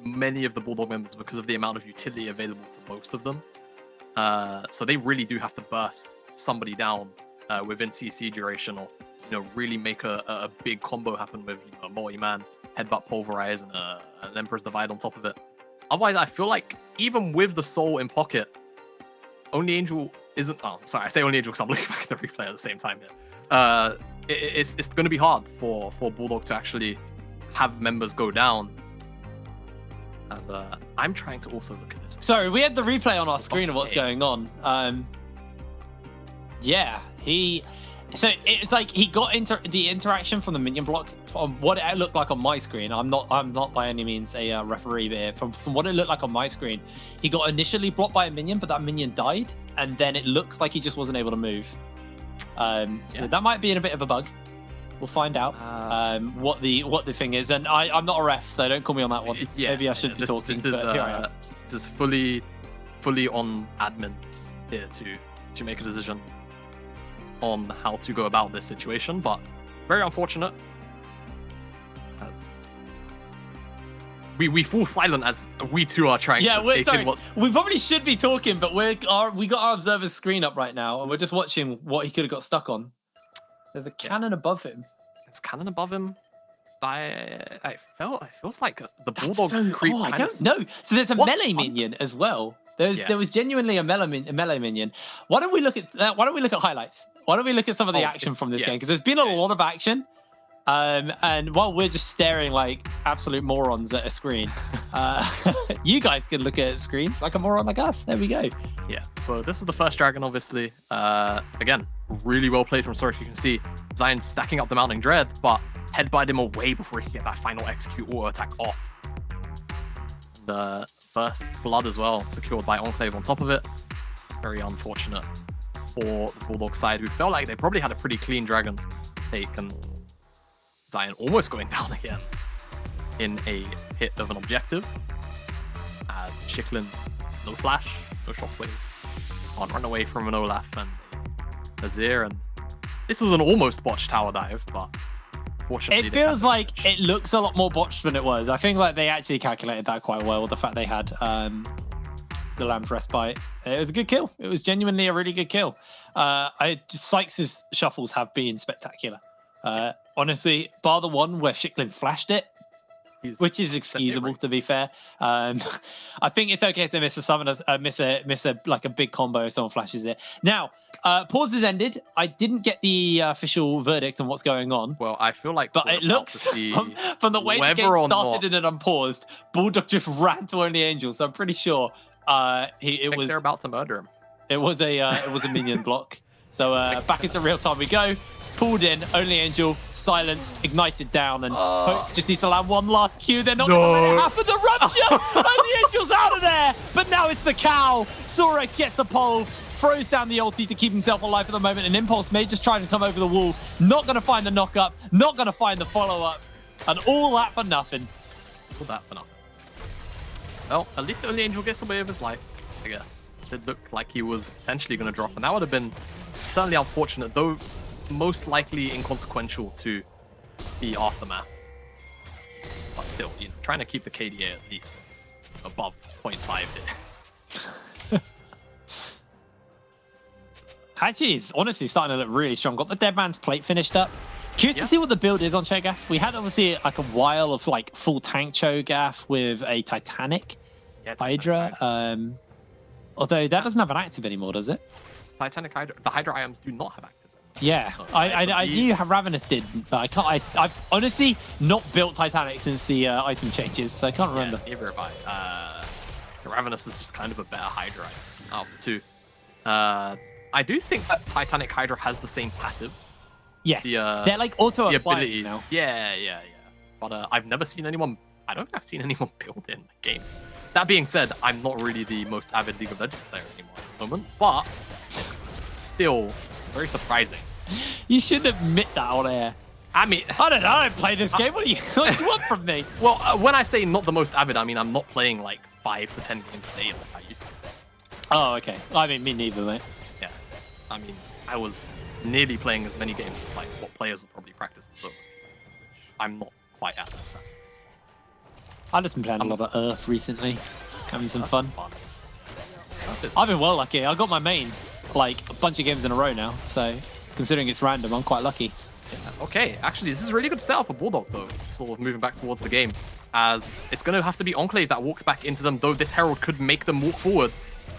Speaker 2: many of the Bulldog members because of the amount of utility available to most of them. So they really do have to burst somebody down within CC duration, or really make a big combo happen with a multi-man headbutt pulverize and an Emperor's Divide on top of it. Otherwise, I feel like even with the soul in pocket, Only Angel isn't... Oh, sorry, I say Only Angel because I'm looking back at the replay at the same time here. It's going to be hard for Bulldog to actually have members go down. As I'm trying to also look at this.
Speaker 1: Sorry, we had the replay on our screen of what's going on. Yeah, so it's like he got into the interaction from the minion block from what it looked like on my screen. I'm not by any means a referee, but from what it looked like on my screen, he got initially blocked by a minion, but that minion died, and then it looks like he just wasn't able to move. So that might be in a bit of a bug. We'll find out what the thing is, and I'm not a ref, so don't call me on that one. Yeah, maybe I should be talking. But here I am.
Speaker 2: This is fully on admins here to make a decision on how to go about this situation, but very unfortunate. As we fall silent as we too are trying to take in what's...
Speaker 1: We probably should be talking, but we got our observer's screen up right now, and we're just watching what he could have got stuck on. There's a cannon above him.
Speaker 2: There's a cannon above him. It feels like the Bulldog creep.
Speaker 1: Oh, I don't know. So there's a melee minion as well. There was genuinely a melee minion. Why don't we look at that? Why don't we look at highlights? Why don't we look at some of the action from this game? Because there's been a lot of action. And while we're just staring like absolute morons at a screen, you guys can look at screens like a moron like us. There we go.
Speaker 2: Yeah, so this is the first dragon, obviously. Again, really well played from Sorek. You can see Zion stacking up the Mounting Dread, but headbutt him away before he can get that final execute auto attack off. The first blood as well, secured by Enclave on top of it. Very unfortunate for the Bulldog side, who felt like they probably had a pretty clean dragon take, and Zion almost going down again in a hit of an objective. As Shiklin, no flash, no shockwave, can't run away from an Olaf and Azir, and this was an almost botched tower dive, but fortunately
Speaker 1: it feels like it looks a lot more botched than it was. I think like they actually calculated that quite well with the fact they had the Lamb's Respite. It was a good kill. It was genuinely a really good kill. Sykes' shuffles have been spectacular. Honestly, bar the one where Shiklin flashed it, which is excusable, to be fair. I think it's okay to miss a summon, miss a like a big combo if someone flashes it. Now, pause has ended. I didn't get the official verdict on what's going on.
Speaker 2: Well, I feel like,
Speaker 1: but it looks from the way the game started and then unpaused, Bulldog just ran to Only Angel. So I'm pretty sure
Speaker 2: they're about to murder him.
Speaker 1: It was a minion block. So back into real time we go. Pulled in, Only Angel, silenced, ignited down, and Poke just needs to land one last Q. They're not going to let it happen. The rupture! Only Angel's out of there! But now it's the cow. Sorek gets the pole, throws down the ulti to keep himself alive for the moment, and Impulse may just try to come over the wall. Not going to find the knock-up, not going to find the follow-up, and all that for nothing.
Speaker 2: All that for nothing. Well, at least Only Angel gets away with his life, I guess. It looked like he was potentially going to drop, and that would have been certainly unfortunate, though most likely inconsequential to the aftermath. But still, you know, trying to keep the KDA at least above 0.5 here.
Speaker 1: Hachi is honestly starting to look really strong. Got the Dead Man's Plate finished up. Curious to see what the build is on Cho'Gath. We had obviously like a while of like full tank Cho'Gath with a Titanic Hydra. Although that doesn't have an active anymore, does it?
Speaker 2: Titanic Hydra. The Hydra items do not have active.
Speaker 1: Yeah, I knew Ravenous did, but I've honestly not built Titanic since the item changes, so I can't remember.
Speaker 2: Yeah, neither have I. Ravenous is just kind of a better Hydra item out of the two. I do think that Titanic Hydra has the same passive.
Speaker 1: Yes, they're like auto ability now.
Speaker 2: Yeah. But I've never seen anyone. I don't think I've seen anyone build in the game. That being said, I'm not really the most avid League of Legends player anymore at the moment, but still very surprising.
Speaker 1: You shouldn't admit that on air.
Speaker 2: I mean,
Speaker 1: I don't play this game. What do you want from me?
Speaker 2: Well, when I say not the most avid, I mean I'm not playing like 5 to 10 games a day like I used to.
Speaker 1: Oh, okay. I mean, me neither, mate.
Speaker 2: Yeah. I mean, I was nearly playing as many games as like what players would probably practice, so I'm not quite at that stage.
Speaker 1: I've just been playing a lot of Earth recently, having some fun. I've been well lucky. I got my main like a bunch of games in a row now, so considering it's random, I'm quite lucky.
Speaker 2: Yeah, okay, actually, this is a really good setup for Bulldog, though, sort of moving back towards the game, as it's going to have to be Enclave that walks back into them, though this Herald could make them walk forward.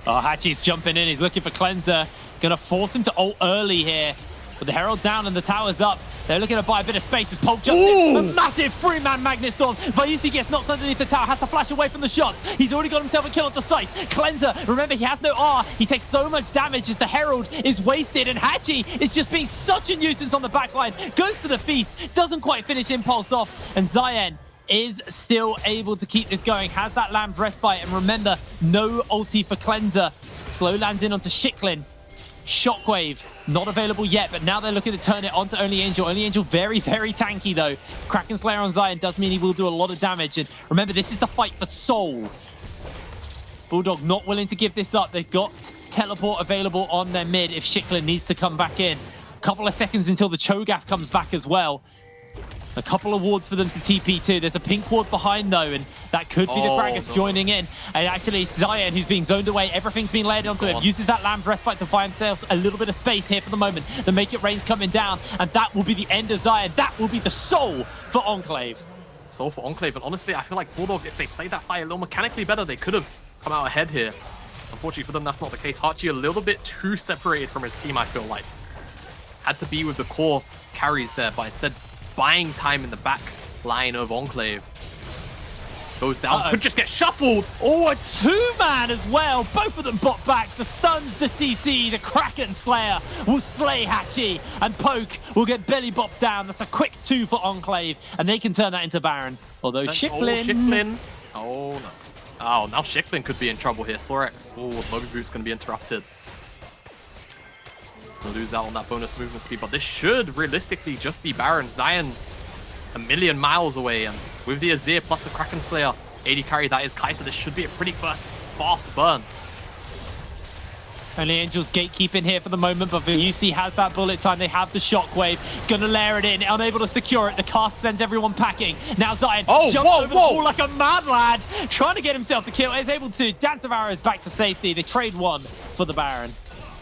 Speaker 1: Oh, Hachi's jumping in. He's looking for Cleanser. Going to force him to ult early here. But the Herald down and the tower's up. They're looking to buy a bit of space as Polk jumps in. A massive 3-man Magnet Storm. Vyusi gets knocked underneath the tower, has to flash away from the shots. He's already got himself a kill onto sight. Cleanser, remember, he has no R. He takes so much damage as the Herald is wasted, and Hachi is just being such a nuisance on the backline. Goes for the feast, doesn't quite finish Impulse off, and Zayen is still able to keep this going. Has that Lamb's Respite, and remember, no ulti for Cleanser. Slow lands in onto Shiklin. Shockwave, not available yet, but now they're looking to turn it onto Only Angel. Only Angel very, very tanky, though. Kraken Slayer on Zayen does mean he will do a lot of damage. And remember, this is the fight for soul. Bulldog not willing to give this up. They've got teleport available on their mid if Shiklin needs to come back in. A couple of seconds until the Cho'Gath comes back as well. A couple of wards for them to TP2. There's a pink ward behind, though, and that could be the Gragas joining in. And actually, Zayen, who's being zoned away, everything's been laid onto him, uses that Lamb's Respite to find themselves a little bit of space here for the moment. The Make It Rain's coming down, and that will be the end of Zayen. That will be the soul for Enclave.
Speaker 2: Soul for Enclave, and honestly, I feel like Bulldog, if they played that fight a little mechanically better, they could have come out ahead here. Unfortunately for them, that's not the case. Hachi a little bit too separated from his team, I feel like. Had to be with the core carries there, but instead buying time in the back line of Enclave. Goes down, could just get shuffled.
Speaker 1: Oh, a 2-man as well. Both of them bot back. The stuns, the CC, the Kraken Slayer will slay Hachi, and Poke will get belly bopped down. That's a quick 2 for Enclave, and they can turn that into Baron. Although Shiklin...
Speaker 2: Oh, no. Oh, now Shiklin could be in trouble here. Sorex. Oh, Moby Boot's going to be interrupted. Lose out on that bonus movement speed, but this should realistically just be Baron. Zayen's a million miles away, and with the Azir plus the Kraken Slayer AD carry that is Kai'Sa, this should be a pretty fast burn.
Speaker 1: Only Angel's gatekeeping here for the moment, but Vyusi has that bullet time. They have the Shockwave. Gonna layer it in. Unable to secure it. The cast sends everyone packing. Now Zayen jumps over the wall like a mad lad. Trying to get himself the kill. Is able to. Dance of Arrows back to safety. They trade one for the Baron.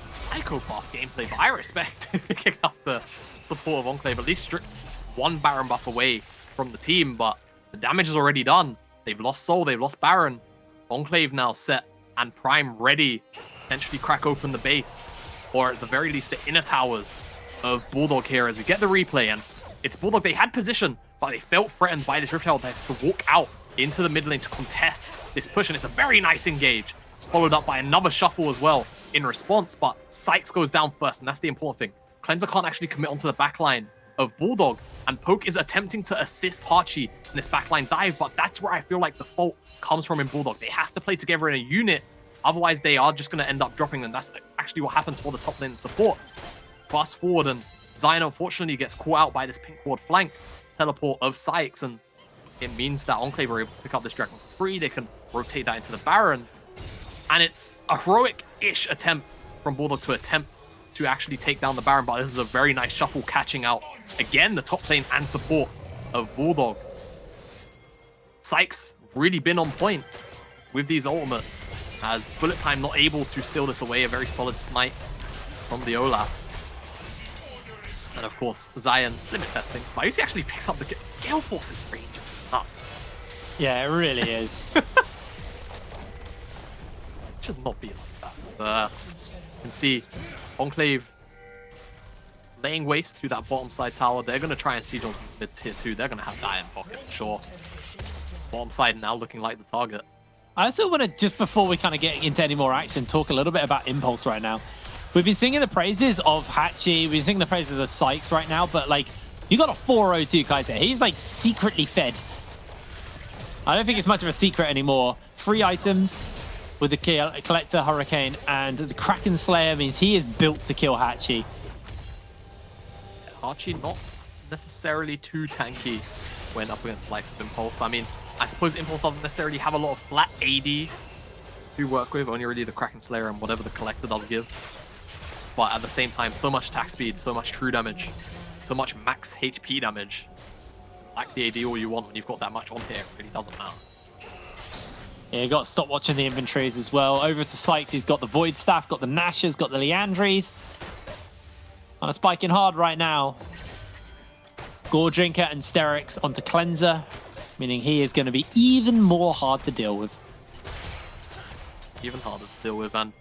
Speaker 2: Psychopath gameplay, but I respect picking up the support of Enclave. At least stripped one Baron buff away from the team, but The damage is already done. They've lost Soul, they've lost Baron. Enclave now set and Prime ready. Potentially crack open the base. Or at the very least, the inner towers of Bulldog here as we get the replay. And it's Bulldog, they had position, but they felt threatened by this Rift Herald. They have to walk out into the mid lane to contest this push. And it's a very nice engage, followed up by another shuffle as well in response. But Sykes goes down first, and that's the important thing. Cleanser can't actually commit onto the backline of Bulldog, and Poke is attempting to assist Hachi in this backline dive, but that's where I feel like the fault comes from in Bulldog. They have to play together in a unit, otherwise they are just going to end up dropping, and that's actually what happens for the top lane support. Fast forward, and Zion unfortunately gets caught out by this pink ward flank teleport of Sykes, and it means that Enclave are able to pick up this Dragon for free. They can rotate that into the Baron, and it's a heroic-ish attempt from Bulldog to attempt to actually take down the Baron, but this is a very nice shuffle catching out, again, the top lane and support of Bulldog. Sykes really been on point with these ultimates, as Bullet Time not able to steal this away. A very solid smite from the Olaf. And of course, Zion limit testing. Mayusi actually picks up the Gale Force's range is nuts.
Speaker 1: Yeah, it really is.
Speaker 2: Should not be like that. You can see Enclave laying waste to that bottom side tower. They're going to try and siege on mid tier 2. They're going to have that in pocket for sure. Bottom side now looking like the target.
Speaker 1: I also want to, just before we kind of get into any more action, talk a little bit about Impulse right now. We've been singing the praises of Hachi. We've been singing the praises of Sykes right now, but like, you got a 402 Kaiser. He's like secretly fed. I don't think it's much of a secret anymore. 3 items with the Collector, Hurricane, and the Kraken Slayer means he is built to kill Hachi.
Speaker 2: Hachi not necessarily too tanky when up against the likes of Impulse. I mean, I suppose Impulse doesn't necessarily have a lot of flat AD to work with, only really the Kraken Slayer and whatever the Collector does give. But at the same time, so much attack speed, so much true damage, so much max HP damage. Like the AD all you want when you've got that much on here, it really doesn't matter.
Speaker 1: Yeah, you got to stop watching the inventories as well. Over to Sykes, he's got the Void Staff, got the Nashers, got the Leandries. On a spiking hard right now. Gore Drinker and Sterix onto Cleanser, meaning he is going to be even more hard to deal with.
Speaker 2: Even harder to deal with, and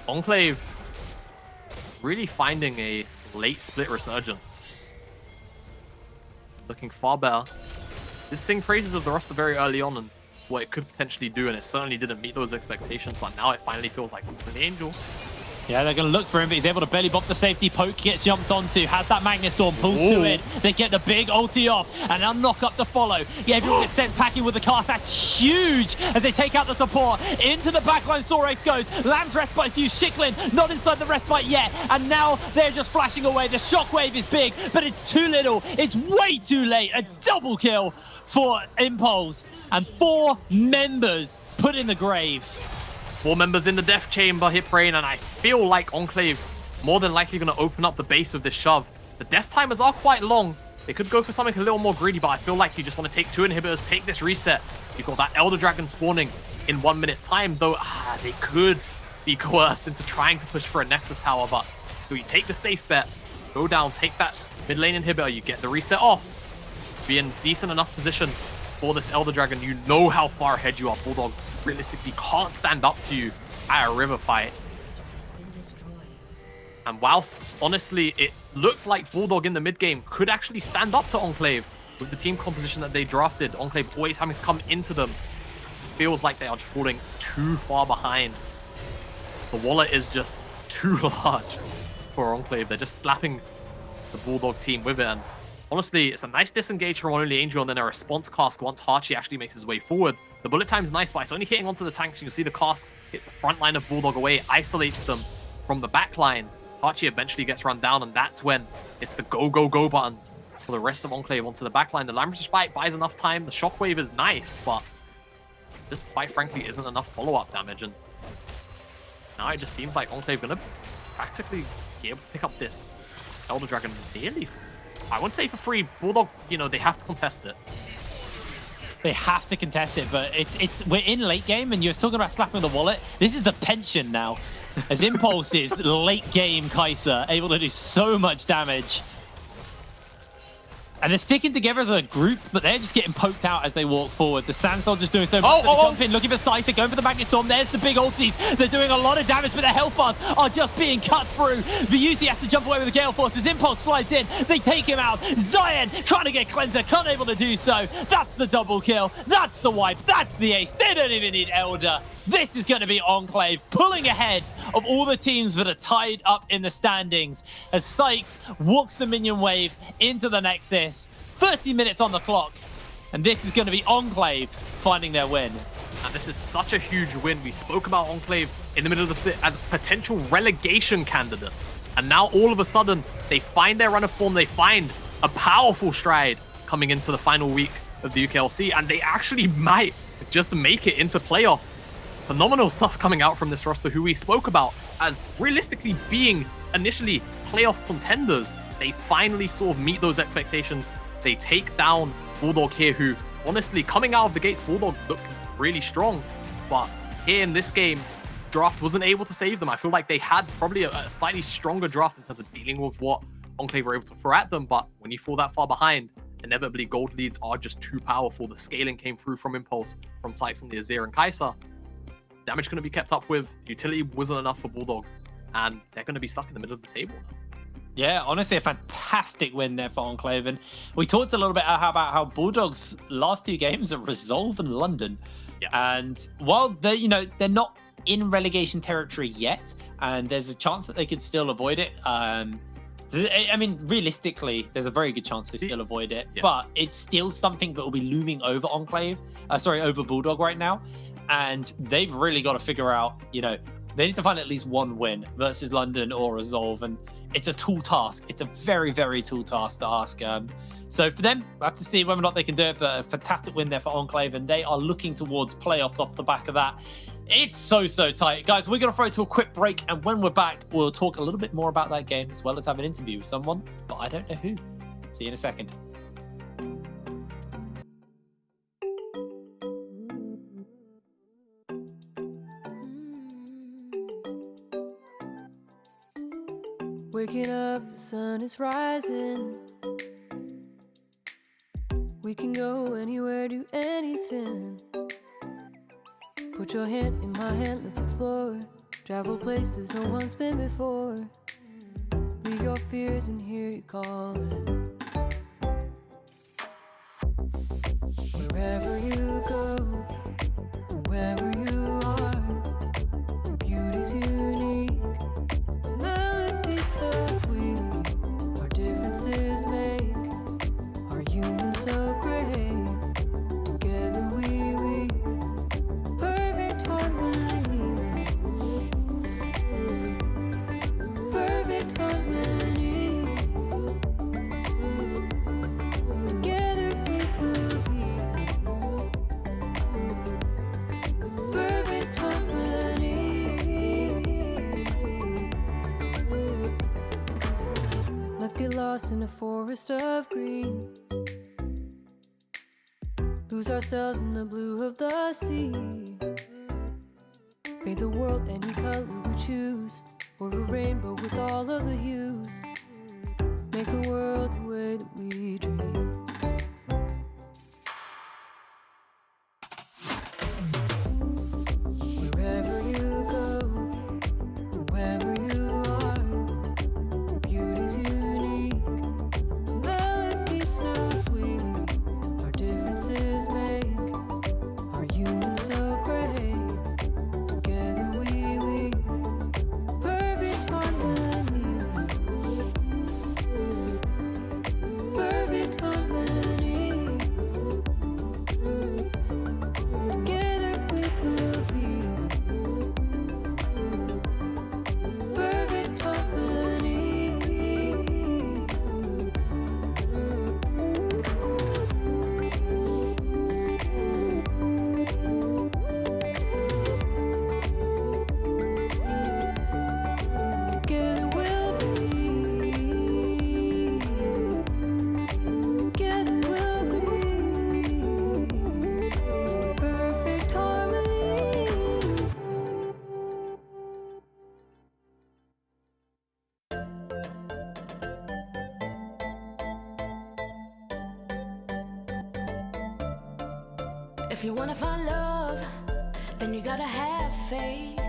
Speaker 2: Enclave really finding a late split resurgence. Looking far better. Did sing praises of the roster very early on and what it could potentially do, and it certainly didn't meet those expectations, but now it finally feels like the Angel.
Speaker 1: Yeah, they're going to look for him, but he's able to belly bop the safety. Poke gets jumped onto, has that Magnet Storm, pulls to it. They get the big ulti off, and now knock up to follow. Yeah, everyone gets sent packing with the cast. That's huge as they take out the support. Into the backline, Sorace goes. Lamb's Respite's used. Shiklin not inside the Respite yet, and now they're just flashing away. The shockwave is big, but it's too little. It's way too late. A double kill for Impulse, and 4 members put in the grave.
Speaker 2: 4 members in the Death Chamber, hit Brain, and I feel like Enclave more than likely going to open up the base with this shove. The death timers are quite long. They could go for something a little more greedy, but I feel like you just want to take 2 inhibitors, take this reset. You've got that Elder Dragon spawning in 1 minute time, though they could be coerced into trying to push for a Nexus Tower, but so you take the safe bet, go down, take that mid lane inhibitor, you get the reset off, be in decent enough position for this Elder Dragon. You know how far ahead you are. Bulldog realistically can't stand up to you at a river fight. And whilst, honestly, it looked like Bulldog in the mid game could actually stand up to Enclave with the team composition that they drafted, Enclave always having to come into them, it feels like they are falling too far behind. The wallet is just too large for Enclave. They're just slapping the Bulldog team with it. And honestly, it's a nice disengage from Only Angel and then a response cask once Hachi actually makes his way forward. The bullet time's nice, but it's only hitting onto the tanks. You can see the cask hits the front line of Bulldog away, isolates them from the back line. Hachi eventually gets run down, and that's when it's the go, go, go buttons for the rest of Enclave onto the back line. The Lambert's Spike buys enough time. The Shockwave is nice, but just quite frankly isn't enough follow-up damage. And now it just seems like Enclave going to practically be able to pick up this Elder Dragon nearly, I wouldn't say for free. Bulldog, you know, they have to contest it.
Speaker 1: They have to contest it, but we're in late game and you're still going to slapping the wallet. This is the pension now, as Impulse is late game Kaiser, able to do so much damage. And they're sticking together as a group, but they're just getting poked out as they walk forward. The Sand Soldier's doing so much. Jump in, looking for Sice. They're going for the Magnet Storm. There's the big ultis. They're doing a lot of damage, but their health bars are just being cut through. The Uzi has to jump away with the Gale Force. His Impulse slides in. They take him out. Zion trying to get Cleanser, can't able to do so. That's the double kill. That's the wipe. That's the ace. They don't even need Elder. This is going to be Enclave pulling ahead of all the teams that are tied up in the standings as Sykes walks the minion wave into the Nexus. 30 minutes on the clock, and this is going to be Enclave finding their win.
Speaker 2: And this is such a huge win. We spoke about Enclave in the middle of the split as a potential relegation candidate. And now all of a sudden, they find their run of form. They find a powerful stride coming into the final week of the UKLC, and they actually might just make it into playoffs. Phenomenal stuff coming out from this roster, who we spoke about as realistically being initially playoff contenders. They finally sort of meet those expectations. They take down Bulldog here, who honestly, coming out of the gates, Bulldog looked really strong. But here in this game, Draft wasn't able to save them. I feel like they had probably a slightly stronger draft in terms of dealing with what Enclave were able to throw at them. But when you fall that far behind, inevitably gold leads are just too powerful. The scaling came through from Impulse, from Sykes on the Azir and Kai'Sa. Damage going to be kept up with. Utility wasn't enough for Bulldog, and they're going to be stuck in the middle of the table now.
Speaker 1: Yeah, honestly, a fantastic win there for Enclave. And we talked a little bit about how Bulldog's last 2 games are Resolve and London.
Speaker 2: Yeah.
Speaker 1: And while they're not in relegation territory yet, and there's a chance that they could still avoid it. I mean, realistically, there's a very good chance they still avoid it, but it's still something that will be looming over over Bulldog right now. And they've really got to figure out, they need to find at least 1 win versus London or Resolve. And it's a tall task. It's a very, very tall task to ask. So for them, we'll have to see whether or not they can do it, but a fantastic win there for Enclave, and they are looking towards playoffs off the back of that. It's so tight. Guys, we're going to throw to a quick break, and when we're back, we'll talk a little bit more about that game, as well as have an interview with someone, but I don't know who. See you in a second.
Speaker 3: Waking up, the sun is rising. We can go anywhere, do anything. Put your hand in my hand, let's explore. Travel places no one's been before. Leave your fears and hear you calling. Wherever you go, wherever you are, the beauty's unique. So sweet, our differences make our union so great. Together we perfect harmony. Perfect harmony. Together we will be perfect harmony. Let's get lost in a forest of green. Lose ourselves in the blue of the sea. Paint the world any color we choose, or a rainbow with all of the hues. Make the world the way that we dream. Wherever you go, wherever you are, the beauty's unique. Melody so sweet, our differences make our union so great. Together we perfect harmony. Perfect harmony. If you wanna find love, then you gotta have faith.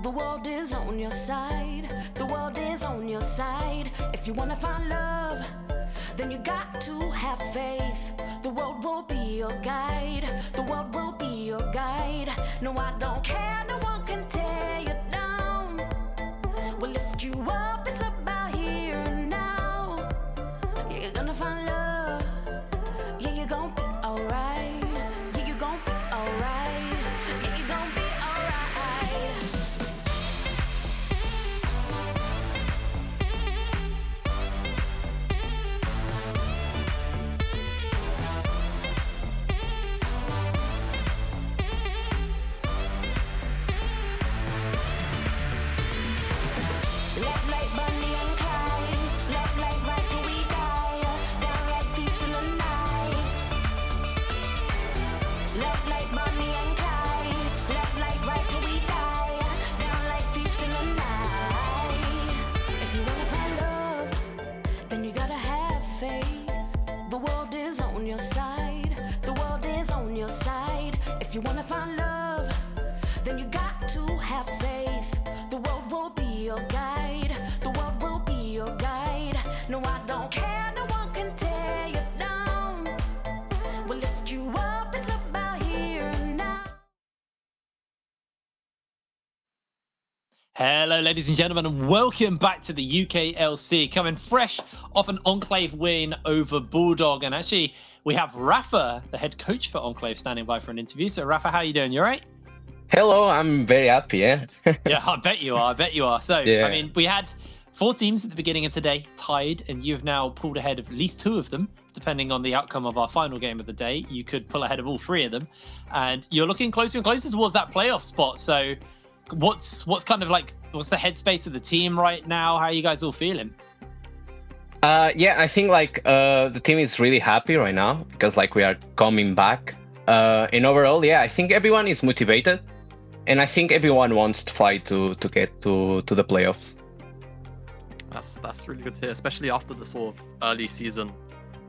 Speaker 3: The world is on your side. The world is on your side. If you wanna find love, then you got to have faith. The world will be your guide. The world will be your guide. No, I don't care. No one can tear you down. We'll lift you up. It's about here and now. Yeah, you're gonna find love. Yeah, you're gonna be alright. Yeah, you're gonna be alright. Yeah, you're gonna be alright. Love like Bunny and Clyde. Love like right till we die. Down like thieves in the night. Love like Bunny and Clyde. Love like right till we die. Down like thieves in the night. If you wanna find love, then you gotta have faith. The world is on your side. The world is on your side. If you wanna find love, then you got to have faith. The world will be your guide. The world will be your guide. No, I don't care. No one can tear you down. We'll lift you up. It's about here and now.
Speaker 1: Hello, ladies and gentlemen, and welcome back to the UKLC. Coming fresh off an Enclave win over Bulldog. And actually, we have Rafa, the head coach for Enclave, standing by for an interview. So, Rafa, how are you doing? You all right?
Speaker 4: Hello, I'm very happy, yeah.
Speaker 1: Yeah, I bet you are. I bet you are. So,
Speaker 4: Yeah.
Speaker 1: I mean, we had 4 teams at the beginning of today tied, and you've now pulled ahead of at least 2 of them. Depending on the outcome of our final game of the day, you could pull ahead of all 3 of them. And you're looking closer and closer towards that playoff spot. So, what's kind of like, what's the headspace of the team right now? How are you guys all feeling?
Speaker 4: Yeah, I think like the team is really happy right now because like we are coming back. And overall, yeah, I think everyone is motivated. And I think everyone wants to fight to get to the playoffs.
Speaker 2: That's really good to hear, especially after the sort of early season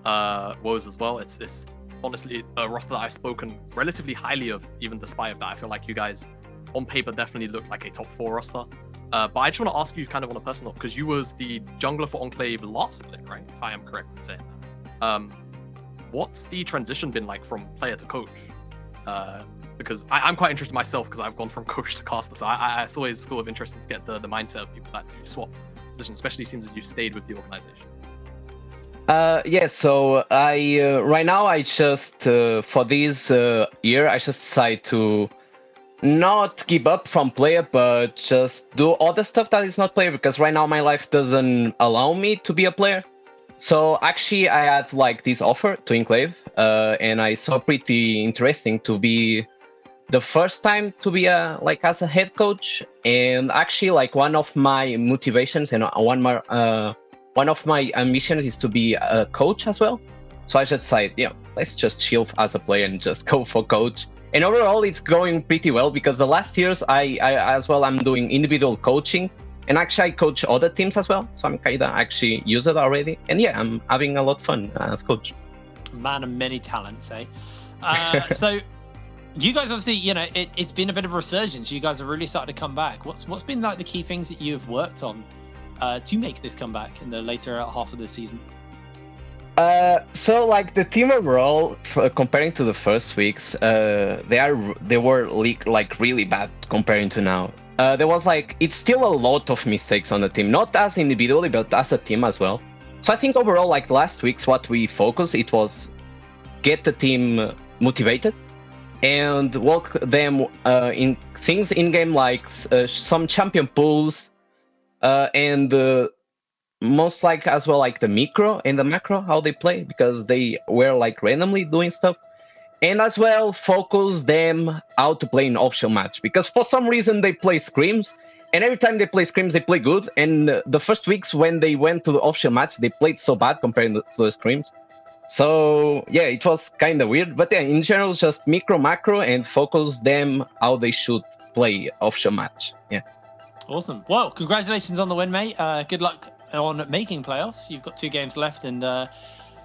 Speaker 2: woes as well. It's honestly a roster that I've spoken relatively highly of, even despite of that. I feel like you guys, on paper, definitely look like a top 4 roster. But I just want to ask you kind of on a personal, because you was the jungler for Enclave last split, right? If I am correct in saying that. What's the transition been like from player to coach? Because I'm quite interested myself because I've gone from coach to caster, so it's always sort of interesting to get the mindset of people that do swap positions, especially since you've stayed with the organization.
Speaker 4: Yeah, so I right now I just for this year I just decided to not give up from player, but just do other stuff that is not player, because right now my life doesn't allow me to be a player. So actually I had like this offer to Enclave, and I saw pretty interesting to be the first time to be like as a head coach. And actually like one of my motivations and one of my ambitions is to be a coach as well. So I just decided, yeah, let's just chill as a player and just go for coach. And overall it's going pretty well, because the last years I'm doing individual coaching, and actually I coach other teams as well. So I'm kind of actually used it already. And yeah, I'm having a lot of fun as coach.
Speaker 1: Man of many talents, eh? So you guys obviously, you know, it's been a bit of a resurgence. You guys have really started to come back. What's been like the key things that you have worked on to make this comeback in the later half of the season?
Speaker 4: So like the team overall, comparing to the first weeks, they were like really bad comparing to now. There was like, it's still a lot of mistakes on the team, not as individually, but as a team as well. So I think overall, like last week's, what we focused, it was get the team motivated and walk them in things in game, like some champion pools, and most like as well like the micro and the macro, how they play, because they were like randomly doing stuff. And as well focus them how to play an offshore match, because for some reason they play scrims, and every time they play scrims they play good, and the first weeks when they went to the offshore match they played so bad compared to the scrims. So yeah, it was kind of weird, but yeah, in general just micro macro and focus them how they should play offshore match. Yeah,
Speaker 1: awesome. Well, congratulations on the win, mate. Good luck on making playoffs. You've got 2 games left, and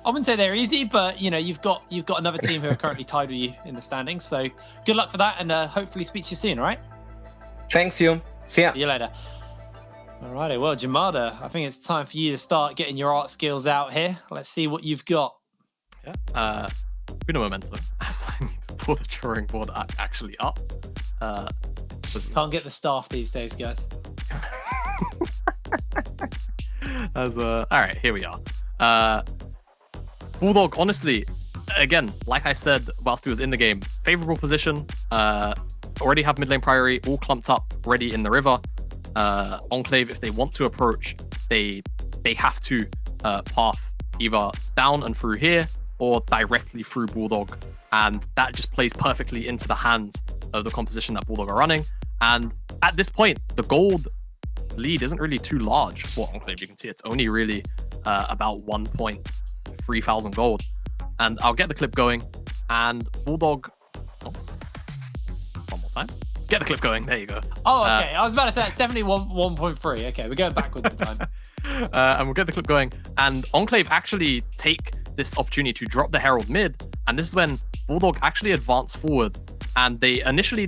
Speaker 1: I wouldn't say they're easy, but you've got another team who are currently tied with you in the standings. So good luck for that, and hopefully speak to you soon. All right.
Speaker 4: Thanks, you. See ya.
Speaker 1: See you later. Alrighty, well, Jamada, I think it's time for you to start getting your art skills out here. Let's see what you've got.
Speaker 2: Yeah. Uno momento, as I need to pull the drawing board actually up.
Speaker 1: Can't get the staff these days, guys.
Speaker 2: All right, here we are. Bulldog, honestly, again, like I said, whilst he was in the game, favorable position. Already have mid lane priority, all clumped up, ready in the river. Enclave, if they want to approach, they have to path either down and through here or directly through Bulldog, and that just plays perfectly into the hands of the composition that Bulldog are running. And at this point, the gold lead isn't really too large for Enclave. You can see it's only really about 1.3 thousand gold. And I'll get the clip going, and Bulldog... Oh, one more time. Get the clip going. There you go.
Speaker 1: Oh, okay. I was about to say it's definitely 1.3. Okay, we're going backwards in time.
Speaker 2: And we'll get the clip going. And Enclave actually take this opportunity to drop the Herald mid. And this is when Bulldog actually advance forward. And they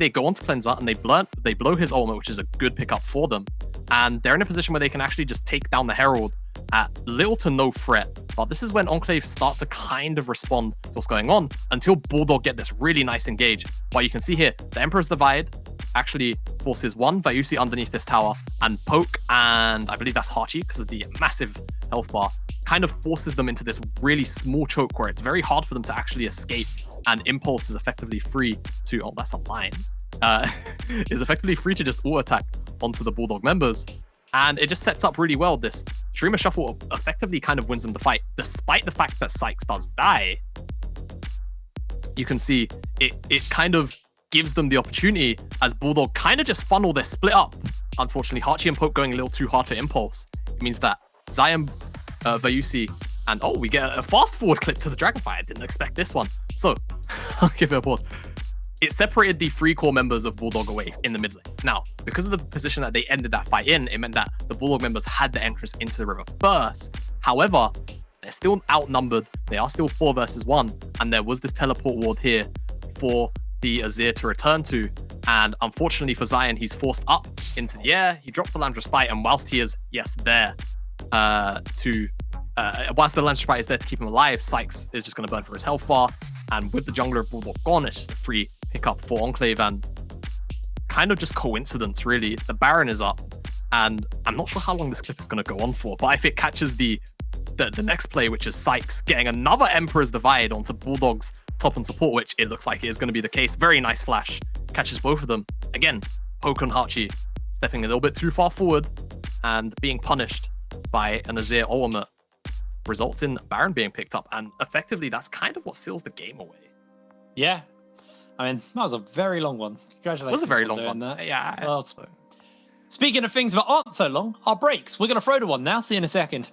Speaker 2: go onto Cleanser and they blow his ultimate, which is a good pickup for them. And they're in a position where they can actually just take down the Herald at little to no threat. But this is when Enclave start to kind of respond to what's going on until Bulldog get this really nice engage. But you can see here, the Emperor's Divide actually forces one Vyusi underneath this tower, and Poke, and I believe that's Hachi because of the massive health bar, kind of forces them into this really small choke where it's very hard for them to actually escape, and Impulse is effectively free to, oh, that's a line, is effectively free to just auto-attack onto the Bulldog members. And it just sets up really well. This Streamer Shuffle effectively kind of wins them the fight, despite the fact that Sykes does die. You can see it kind of gives them the opportunity as Bulldog kind of just funnel their split up. Unfortunately, Hachi and Poke going a little too hard for Impulse. It means that Zion, Vyusi, and we get a fast forward clip to the Dragonfire. I didn't expect this one. So I'll give it a pause. It separated the 3 core members of Bulldog away in the mid lane. Now, because of the position that they ended that fight in, it meant that the Bulldog members had the entrance into the river first. However, they're still outnumbered. They are still 4 versus 1. And there was this teleport ward here for the Azir to return to. And unfortunately for Zion, he's forced up into the air. He drops the Lamb's Respite, and whilst he is, yes, there whilst the Lamb's Respite is there to keep him alive, Sykes is just going to burn for his health bar. And with the jungler of Bulldog gone, it's just a free pickup for Enclave, and kind of just coincidence, really. The Baron is up, and I'm not sure how long this clip is going to go on for, but if it catches the next play, which is Sykes getting another Emperor's Divide onto Bulldog's top and support, which it looks like is going to be the case. Very nice flash. Catches both of them. Again, Poke and Hachi stepping a little bit too far forward and being punished by an Azir ultimate results in Baron being picked up, and effectively that's kind of what seals the game away.
Speaker 1: Yeah, I mean, that was a very long one. Congratulations.
Speaker 2: It was a very long one.
Speaker 1: That.
Speaker 2: Yeah.
Speaker 1: Well, speaking of things that aren't so long, our breaks. We're going to throw to one now. See you in a second.